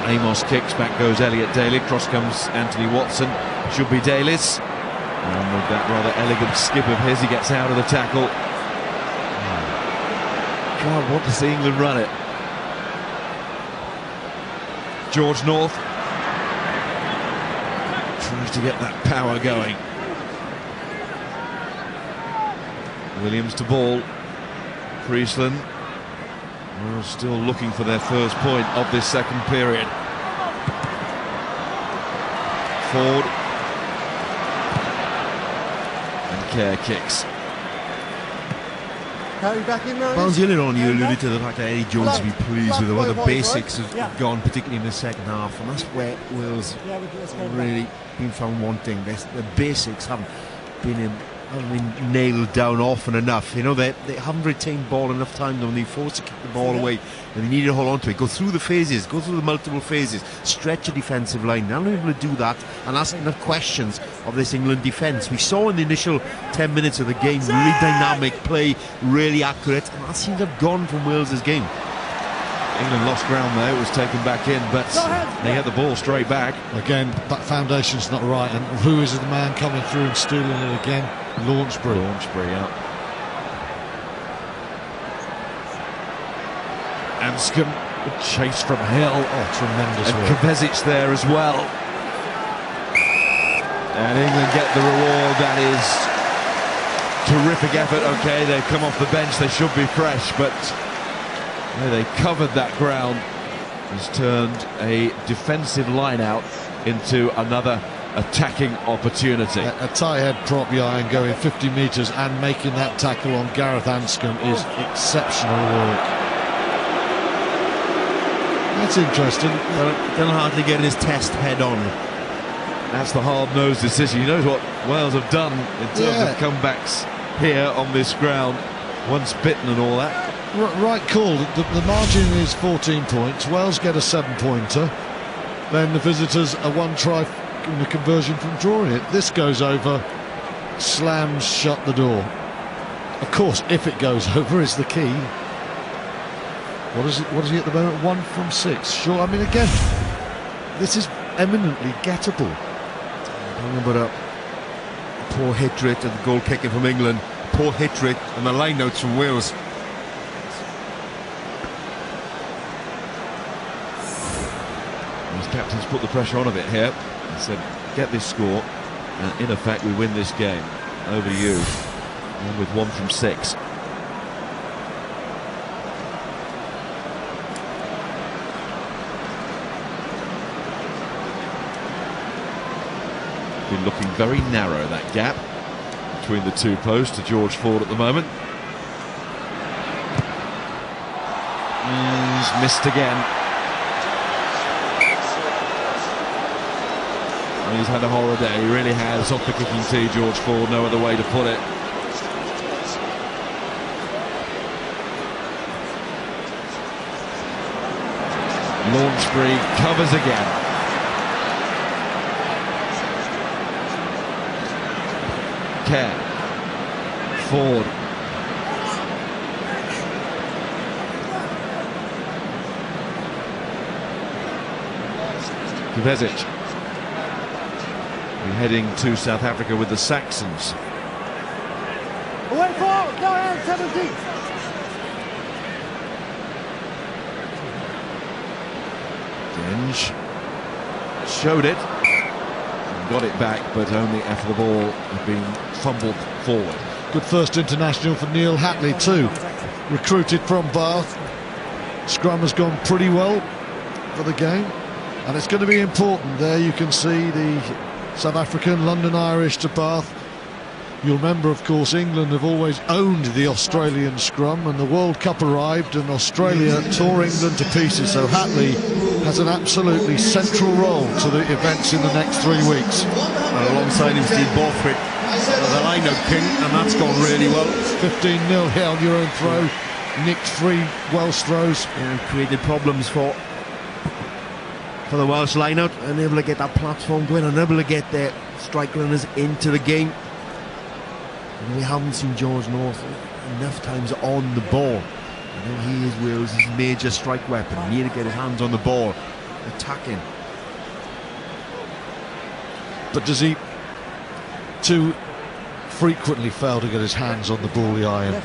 Amos kicks, back goes Elliot Daly, cross comes Anthony Watson, should be Daly's. And with that rather elegant skip of his, he gets out of the tackle. God, want to see England run it. George North tries to get that power going. Williams to ball. Priestland still looking for their first point of this second period. Ford. And Kerr kicks. Carry back in there. Bounds earlier on, you alluded to the fact that Eddie Jones will be pleased with the way the basics have Yeah. gone, particularly in the second half, and that's where Wales really been found wanting. The basics haven't been nailed down often enough. You know, they haven't retained ball enough time when they forced to kick the ball away, and they need to hold on to it. Go through the phases, go through the multiple phases, stretch a defensive line. They're not able to do that and ask enough questions of this England defence. We saw in the initial 10 minutes of the game, really dynamic play, really accurate, and that seems to have gone from Wales's game. England lost ground there, it was taken back in, but they get the ball straight back. Again, that foundation's not right, and who is the man coming through and stealing it again? Launchbury, yeah. Anscombe chase from Hill. Oh, tremendous And work. Kovacic there as well. And England get the reward. That is terrific effort. Okay, they've come off the bench, they should be fresh, but they covered that ground. Has turned a defensive line out into another attacking opportunity. A tie head prop behind going 50 metres and making that tackle on Gareth Anscombe is exceptional work. That's interesting. Can hardly get his test head on. That's the hard-nosed decision. He knows what Wales have done in terms of comebacks here on this ground. Once bitten and all that. Right call. The margin is 14 points. Wales get a 7-pointer. Then the visitors a one try in the conversion from drawing it. This goes over, slams shut the door. Of course, if it goes over is the key. What is he at the moment? 1 from 6. Sure, I mean, again, this is eminently gettable. Talking about a poor hit rate of the goal kicking from England, poor hit rate and the line outs from Wales. His captain's put the pressure on a bit here. He said, get this score, and in effect we win this game. Over to you. And with 1 from 6. Been looking very narrow, that gap between the two posts to George Ford at the moment. He's missed again. He's had a horror day, he really has, off the kicking tee, George Ford, no other way to put it. Launchbury covers again. Kerr. Ford. Kovacic. We're heading to South Africa with the Saxons. Away forward, go ahead, 17. Denge showed it and got it back, but only after the ball had been fumbled forward. Good first international for Neil Hatley too. Recruited from Bath. Scrum has gone pretty well for the game, and it's going to be important. There you can see the South African, London Irish to Bath. You'll remember, of course, England have always owned the Australian scrum, and the World Cup arrived and Australia tore England to pieces. So Hatley has an absolutely central role to the events in the next 3 weeks. Alongside him, Steve Borthwick, the line-out king, and that's gone really well. 15-0 here on your own throw. Nicked 3 Welsh throws. And created problems for the Welsh line-out, unable to get that platform going, unable to get their strike runners into the game. And we haven't seen George North enough times on the ball. You know, he is Wales' major strike weapon. He need to get his hands on the ball, attacking. But does he too frequently fail to get his hands on the ball, the iron?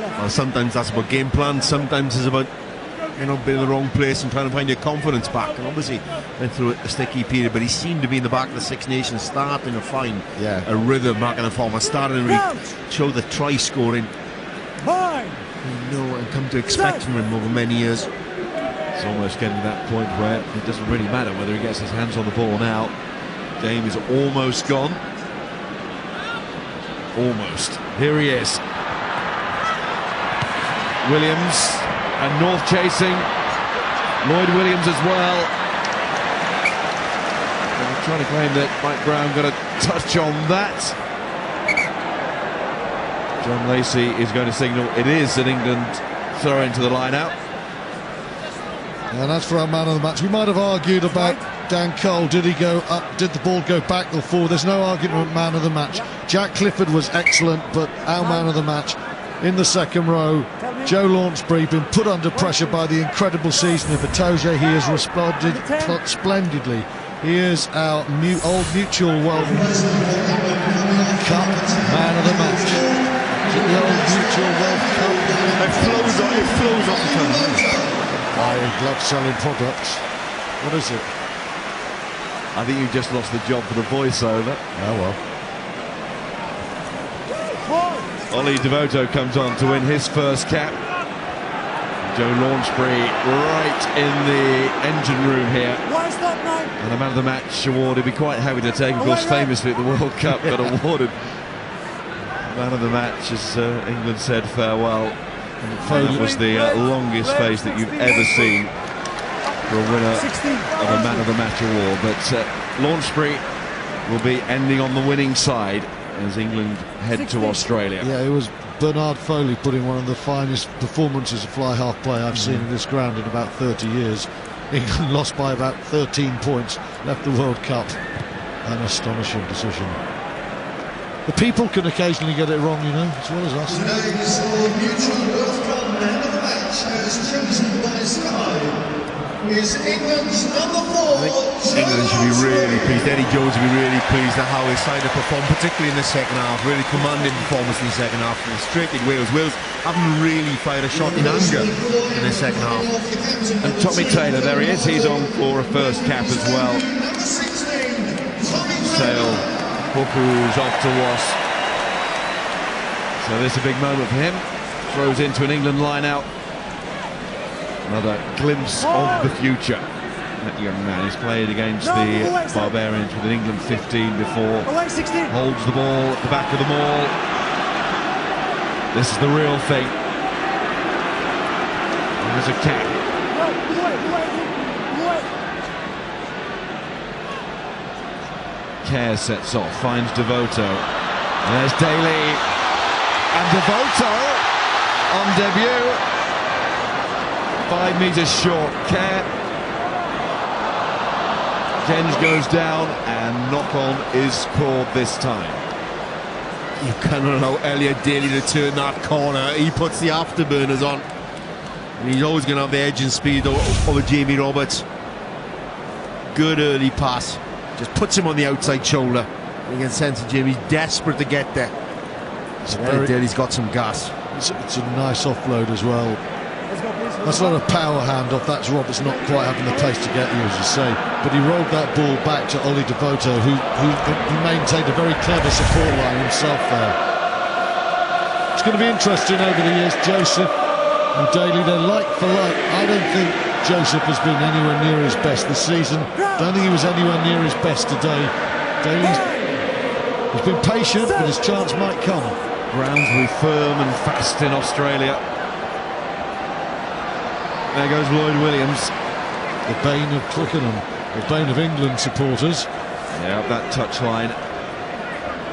Well, sometimes that's about game plan, sometimes it's about, you know, being in the wrong place and trying to find your confidence back. And obviously went through a sticky period, but he seemed to be in the back of the Six Nations, starting to find a rhythm back in the form, and starting to show the try scoring you know, and come to expect from him over many years. It's almost getting to that point where it doesn't really matter whether he gets his hands on the ball now. Game is almost gone. Almost. Here he is. Williams and North chasing. Lloyd Williams as well. And we're trying to claim that Mike Brown got a touch on that. John Lacey is going to signal it is an England throw into the line out. And as for our man of the match, we might have argued about Dan Cole. Did he go up? Did the ball go back or forward? There's no argument with man of the match. Jack Clifford was excellent, but our man of the match in the second row, Joe Launchbury, been put under pressure by the incredible season of Itoje. He has responded splendidly. He is our old mutual World Cup man of the match. Is it the old mutual World Cup? It flows off the tongue. I love selling products. What is it? I think you just lost the job for the voiceover. Oh well. Ollie Devoto comes on to win his first cap. Joe Launchbury right in the engine room here. And the man of the match award he'd be quite happy to take. Of course, famously at the World Cup got awarded man of the match as England said farewell. And that was the longest face that you've ever seen for a winner of a man of the match award. But Launchbury will be ending on the winning side as England head to Australia. Yeah, it was Bernard Foley putting one of the finest performances of fly half play I've seen in this ground in about 30 years. England lost by about 13 points, left the World Cup. An astonishing decision. The people can occasionally get it wrong, you know, as well as us. Today's mutual World Cup man of the match, as chosen by Sky, is England's number 4. England should be really pleased. Eddie Jones should be really pleased at how his side have performed, particularly in the second half. Really commanding performance in the second half. Straight in Wales. Wales haven't really fired a shot in anger in the second half. And Tommy Taylor, there he is. He's on for a first cap as well. Sale. Who's off to Wasp. So this is a big moment for him. Throws into an England line out. Another glimpse of the future. That young man has played against the Barbarians with an England 15 before. Holds the ball at the back of the maul. This is the real thing. And there's a cap. Kerr sets off, finds Devoto. And there's Daly. And Devoto on debut. 5 metres short. Kerr. Genge goes down and knock-on is called this time. You cannot allow Elliot Daly to turn that corner. He puts the afterburners on. And he's always going to have the edge and speed over Jamie Roberts. Good early pass. Just puts him on the outside shoulder. You can sense that Jamie's desperate to get there. Daly's got some gas. It's a nice offload as well. That's not a power handoff. That's Roberts not quite having the pace to get you, as you say. But he rolled that ball back to Ollie Devoto, who maintained a very clever support line himself there. It's going to be interesting over the years. Joseph and Daly, they're like for like. I don't think Joseph has been anywhere near his best this season. Don't think he was anywhere near his best today. He's been patient, but his chance might come. Brown's will be firm and fast in Australia. There goes Lloyd Williams. The bane of Twickenham, the bane of England supporters. Yeah, that touchline.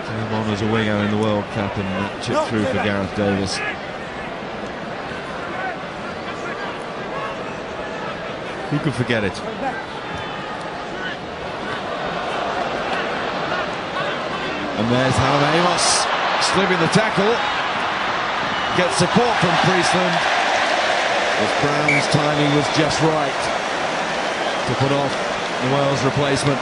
Came on as a winger in the World Cup and that chip through for Gareth Davis. Who could forget it? And there's Hannah Amos slipping the tackle. Gets support from Priestland. As Brown's timing was just right to put off the Wales replacement.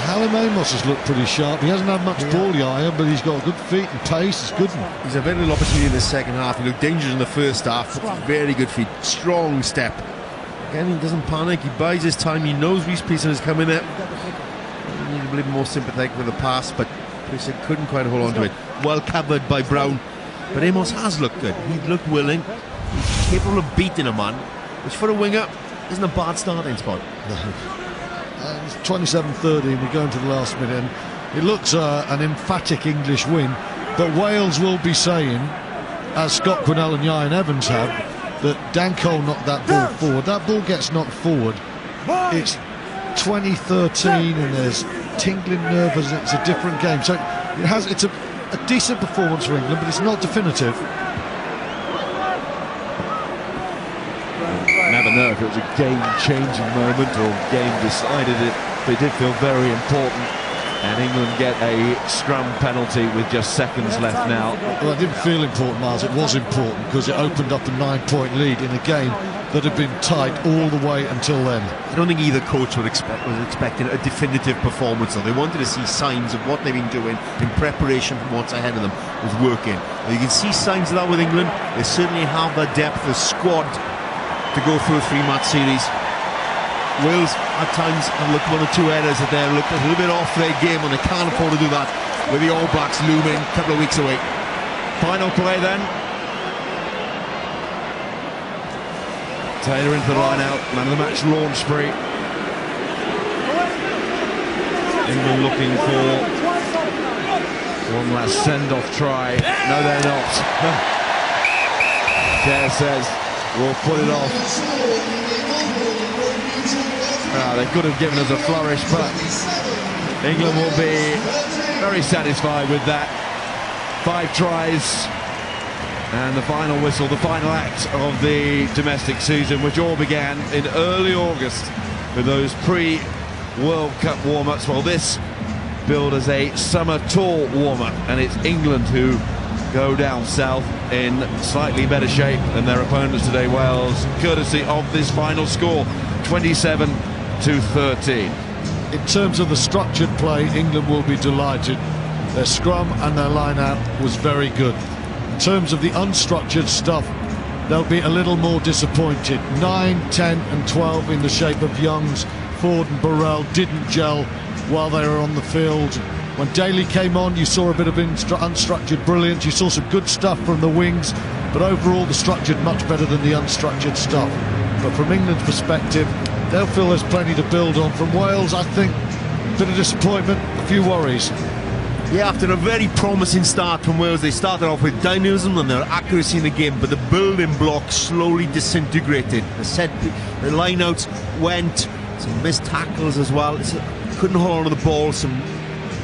Hallam Amos has looked pretty sharp. He hasn't had much ball iron, but he's got good feet and pace. It's good. He's a very little opportunity in the second half. He looked dangerous in the first half. Very good feet. Strong step. Again, he doesn't panic. He buys his time. He knows Reece Pearson is coming there. You need to be a little more sympathetic with the pass, but Pearson couldn't quite hold on to it. Well covered by Brown. But Amos has looked good. He looked willing. He's capable of beating a man, which for a winger isn't a bad starting spot. It's 27-30 and we go into the last minute. And it looks an emphatic English win, but Wales will be saying, as Scott Quinnell and Ian Evans have, that Dan Cole knocked that ball forward. That ball gets knocked forward. It's 2013 and there's tingling nerves and it's a different game. So it's a decent performance for England, but it's not definitive. Never know if it was a game-changing moment or game-decided it, but it did feel very important. And England get a scrum penalty with just seconds left now. Well, it didn't feel important, Miles. It was important because it opened up a 9-point lead in a game that had been tight all the way until then. I don't think either coach was expecting a definitive performance, though. They wanted to see signs of what they've been doing in preparation for what's ahead of them was working. Now, you can see signs of that with England. They certainly have the depth of squad to go through a 3-match series. Wales at times have looked 1 or 2 errors that they're looked a little bit off their game, and they can't afford to do that with the All Blacks looming a couple of weeks away. Final play then. Taylor into the line out, man of the match launch spree. England looking for one last send-off try. No, they're not. Kerr says we'll put it off. They could have given us a flourish, but England will be very satisfied with that. 5 tries and the final whistle, the final act of the domestic season, which all began in early August with those pre-World Cup warm-ups. Well, this billed as a summer tour warm-up, and it's England who go down south in slightly better shape than their opponents today, Wales, courtesy of this final score, 27-13. In terms of the structured play, England will be delighted. Their scrum and their line-out was very good. In terms of the unstructured stuff, they'll be a little more disappointed. 9, 10 and 12 in the shape of Youngs, Ford and Burrell didn't gel while they were on the field. When Daly came on, you saw a bit of unstructured brilliance. You saw some good stuff from the wings, but overall the structured much better than the unstructured stuff. But from England's perspective, they'll feel there's plenty to build on. From Wales, I think, a bit of disappointment, a few worries. Yeah, after a very promising start from Wales, they started off with dynamism and their accuracy in the game, but the building blocks slowly disintegrated. The line-outs went, some missed tackles as well. Couldn't hold on to the ball, some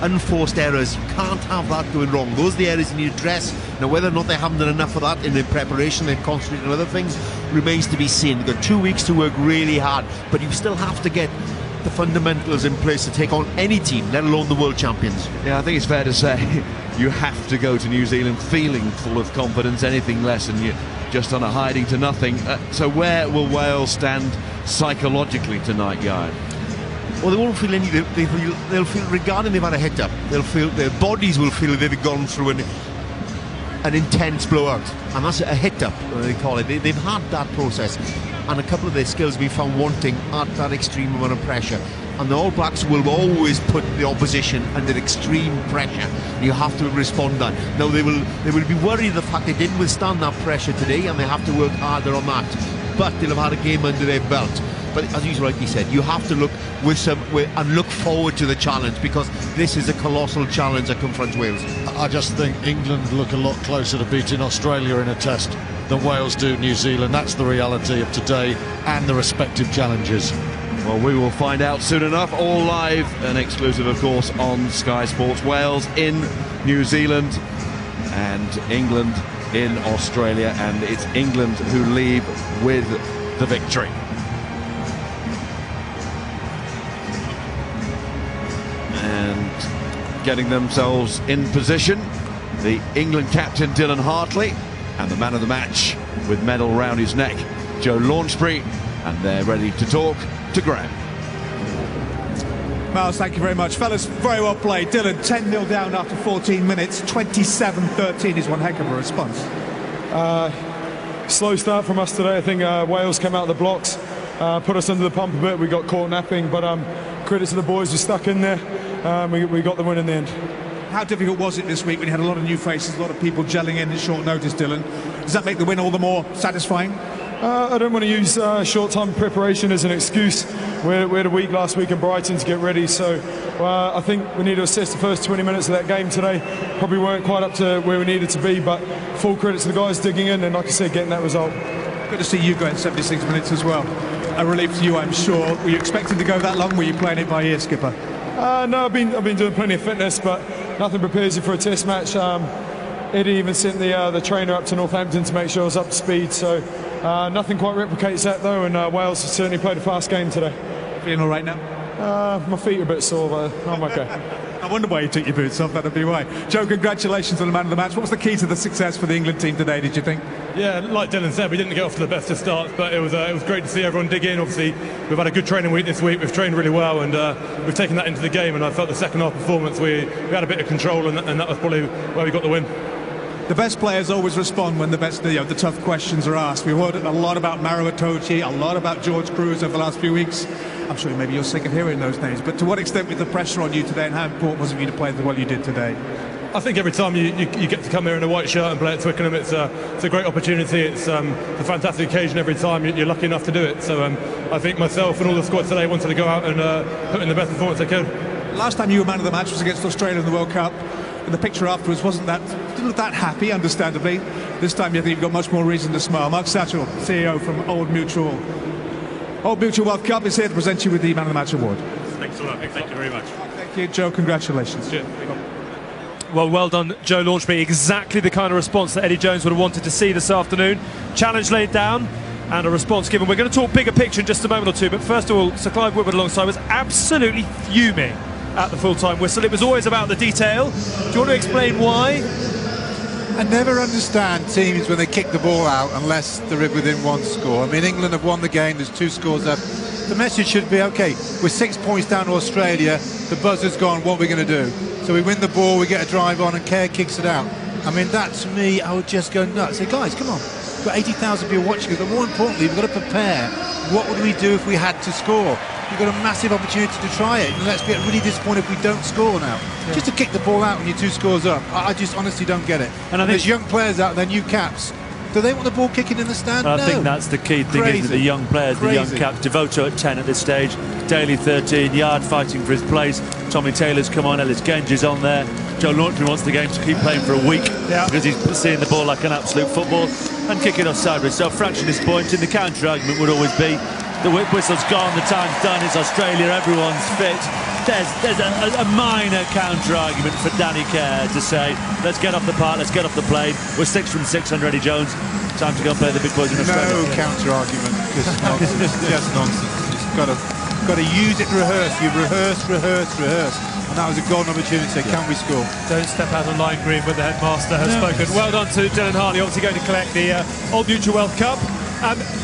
unforced errors. You can't have that going wrong. Those are the areas you need to address. Now, whether or not they haven't done enough of that in their preparation, they've concentrated on other things, remains to be seen. They've got 2 weeks to work really hard, but you still have to get the fundamentals in place to take on any team, let alone the world champions. Yeah, I think it's fair to say you have to go to New Zealand feeling full of confidence. Anything less and you're just on a hiding to nothing. So where will Wales stand psychologically tonight, Jan? Well, they won't feel any. They'll feel, regarding they've had a hit up, they'll feel, their bodies will feel they've gone through an intense blowout, and that's a hit up, they call it. They've had that process, and a couple of their skills we found wanting at that extreme amount of pressure. And the All Blacks will always put the opposition under extreme pressure. You have to respond to that. Now they will be worried of the fact they didn't withstand that pressure today, and they have to work harder on that. But they'll have had a game under their belt. But as you rightly said, you have to look and look forward to the challenge, because this is a colossal challenge that confronts Wales. I just think England look a lot closer to beating Australia in a test than Wales do New Zealand. That's the reality of today and the respective challenges. Well, we will find out soon enough, all live and exclusive, of course, on Sky Sports. Wales in New Zealand and England in Australia, and it's England who leave with the victory. And getting themselves in position, the England captain Dylan Hartley, and the man of the match with medal round his neck, Joe Launchbury, and they're ready to talk to Graham. Miles, thank you very much. Fellas, very well played. Dylan, 10-0 down after 14 minutes. 27-13 is one heck of a response. Slow start from us today. I think Wales came out of the blocks, put us under the pump a bit. We got caught napping, but credit to the boys who stuck in there. We got the win in the end. How difficult was it this week when you had a lot of new faces, a lot of people gelling in at short notice, Dylan? Does that make the win all the more satisfying? I don't want to use short-time preparation as an excuse. We had a week last week in Brighton to get ready, so I think we need to assess the first 20 minutes of that game today. Probably weren't quite up to where we needed to be, but full credit to the guys digging in and, like I said, getting that result. Good to see you going 76 minutes as well. A relief to you, I'm sure. Were you expecting to go that long? Were you playing it by ear, Skipper? No, I've been doing plenty of fitness, but nothing prepares you for a test match. Eddie even sent the trainer up to Northampton to make sure I was up to speed, so nothing quite replicates that though, and Wales certainly played a fast game today. Feeling all right now? My feet are a bit sore, but I'm okay. I wonder why you took your boots off, that'd be why. Joe, congratulations on the man of the match. What was the key to the success for the England team today, did you think? Yeah, like Dylan said, we didn't get off to the best of starts, but it was great to see everyone dig in. Obviously, we've had a good training week this week. We've trained really well, and we've taken that into the game, and I felt the second half performance, we had a bit of control, and that was probably where we got the win. The best players always respond when the tough questions are asked. We've heard a lot about Maro Itoje, a lot about George Cruz over the last few weeks. I'm sure maybe you're sick of hearing those names, but to what extent was the pressure on you today, and how important was it for you to play what you did today? I think every time you get to come here in a white shirt and play at Twickenham, it's a great opportunity. It's a fantastic occasion every time you're lucky enough to do it. So I think myself and all the squad today wanted to go out and put in the best performance they could. Last time you were man of the match was against Australia in the World Cup. And the picture afterwards didn't look that happy, understandably. This time you think you've got much more reason to smile. Mark Satchell, CEO from Old Mutual. Old Mutual World Cup is here to present you with the Man of the Match award. Thanks a lot. Thank you very much. Thank you, Joe. Congratulations. Cheers. Well done, Joe Launchby. Exactly the kind of response that Eddie Jones would have wanted to see this afternoon. Challenge laid down and a response given. We're going to talk bigger picture in just a moment or two, but first of all, Sir Clive Woodward alongside was absolutely fuming at the full-time whistle. It was always about the detail. Do you want to explain why? I never understand teams when they kick the ball out unless they're within one score. I mean, England have won the game, there's 2 scores up. The message should be, OK, we're 6 points down to Australia, the buzzer's gone, what are we going to do? So we win the ball, we get a drive on and Kerr kicks it out. I mean, that to me, I would just go nuts. Say, guys, come on, we've got 80,000 people watching us, but more importantly, we've got to prepare. What would we do if we had to score? We've got a massive opportunity to try it, and let's get really disappointed if we don't score now. Yeah. Just to kick the ball out when you're 2 scores up, I just honestly don't get it. And I think there's young players out there, new caps. Do they want the ball kicking in the stand? I no. think that's the key thing, isn't it? The young players, the young caps. Devoto at 10 at this stage, Daly 13, Yard fighting for his place, Tommy Taylor's come on, Ellis Genge's on there. Joe Launchby wants the game to keep playing for a week because he's seeing the ball like an absolute football and kicking off sideways. So a fraction disappointing. The counter argument would always be the whistle's gone, the time's done, it's Australia, everyone's fit. There's a minor counter-argument for Danny Kerr to say, let's get off the park, let's get off the plane. We're 6 from 6 under Eddie Jones. Time to go and play the big boys in Australia. No counter-argument, just nonsense. Just nonsense. You've got to use it, rehearse. You've rehearsed. And that was a golden opportunity to say, can we score? Don't step out of line green when the headmaster has spoken. Well done to Dylan Hartley, obviously going to collect the Old Mutual World Cup.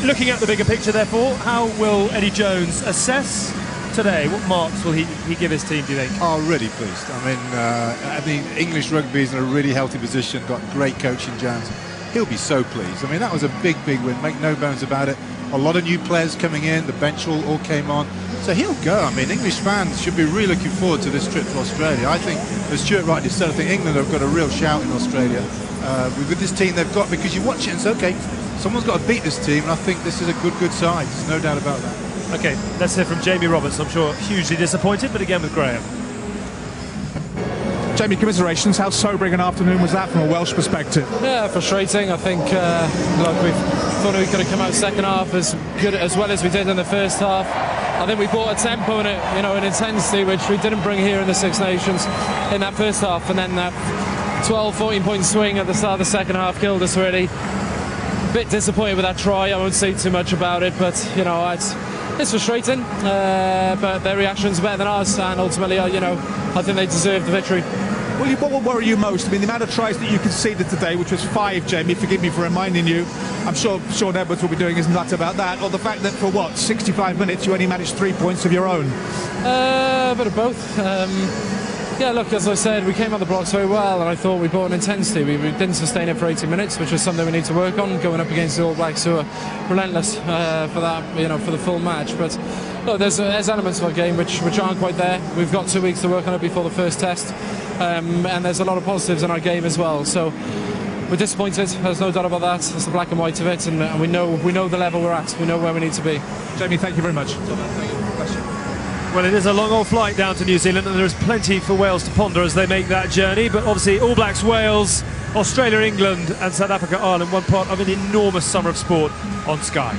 Looking at the bigger picture, therefore, how will Eddie Jones assess today? What marks will he give his team, do you think? Oh, really pleased. I mean, English rugby is in a really healthy position, got great coaching, Jones. He'll be so pleased. I mean, that was a big win, make no bones about it. A lot of new players coming in, the bench all came on. So he'll go. I mean, English fans should be really looking forward to this trip to Australia. I think, as Stuart rightly said, I think England have got a real shout in Australia. With this team they've got, because you watch it and say, OK, someone's got to beat this team, and I think this is a good side. There's no doubt about that. OK, let's hear from Jamie Roberts. I'm sure hugely disappointed, but again with Graham. Jamie, commiserations. How sobering an afternoon was that from a Welsh perspective? Yeah, frustrating. I think look, we thought we could have come out second half as good as well as we did in the first half. I think we brought a tempo and an intensity which we didn't bring here in the Six Nations in that first half, and then that 12-14 point swing at the start of the second half killed us really. A bit disappointed with that try. I won't say too much about it, but it's frustrating. But their reactions are better than ours, and ultimately, I think they deserve the victory. Well, what will worry you most? I mean, the amount of tries that you conceded today, which was 5, Jamie, forgive me for reminding you. I'm sure Sean Edwards will be doing his nut about that. Or the fact that for 65 minutes you only managed 3 points of your own? A bit of both. Yeah, look, as I said, we came on the blocks very well, and I thought we brought an intensity. We didn't sustain it for 80 minutes, which was something we need to work on, going up against the All Blacks, who are relentless for that, for the full match. But look, there's elements of our game which aren't quite there. We've got 2 weeks to work on it before the first test, and there's a lot of positives in our game as well. So we're disappointed. There's no doubt about that. It's the black and white of it, and we know the level we're at. We know where we need to be. Jamie, thank you very much. Well, it is a long old flight down to New Zealand, and there is plenty for Wales to ponder as they make that journey. But obviously, All Blacks, Wales, Australia, England, and South Africa, Ireland, one part of an enormous summer of sport on Sky.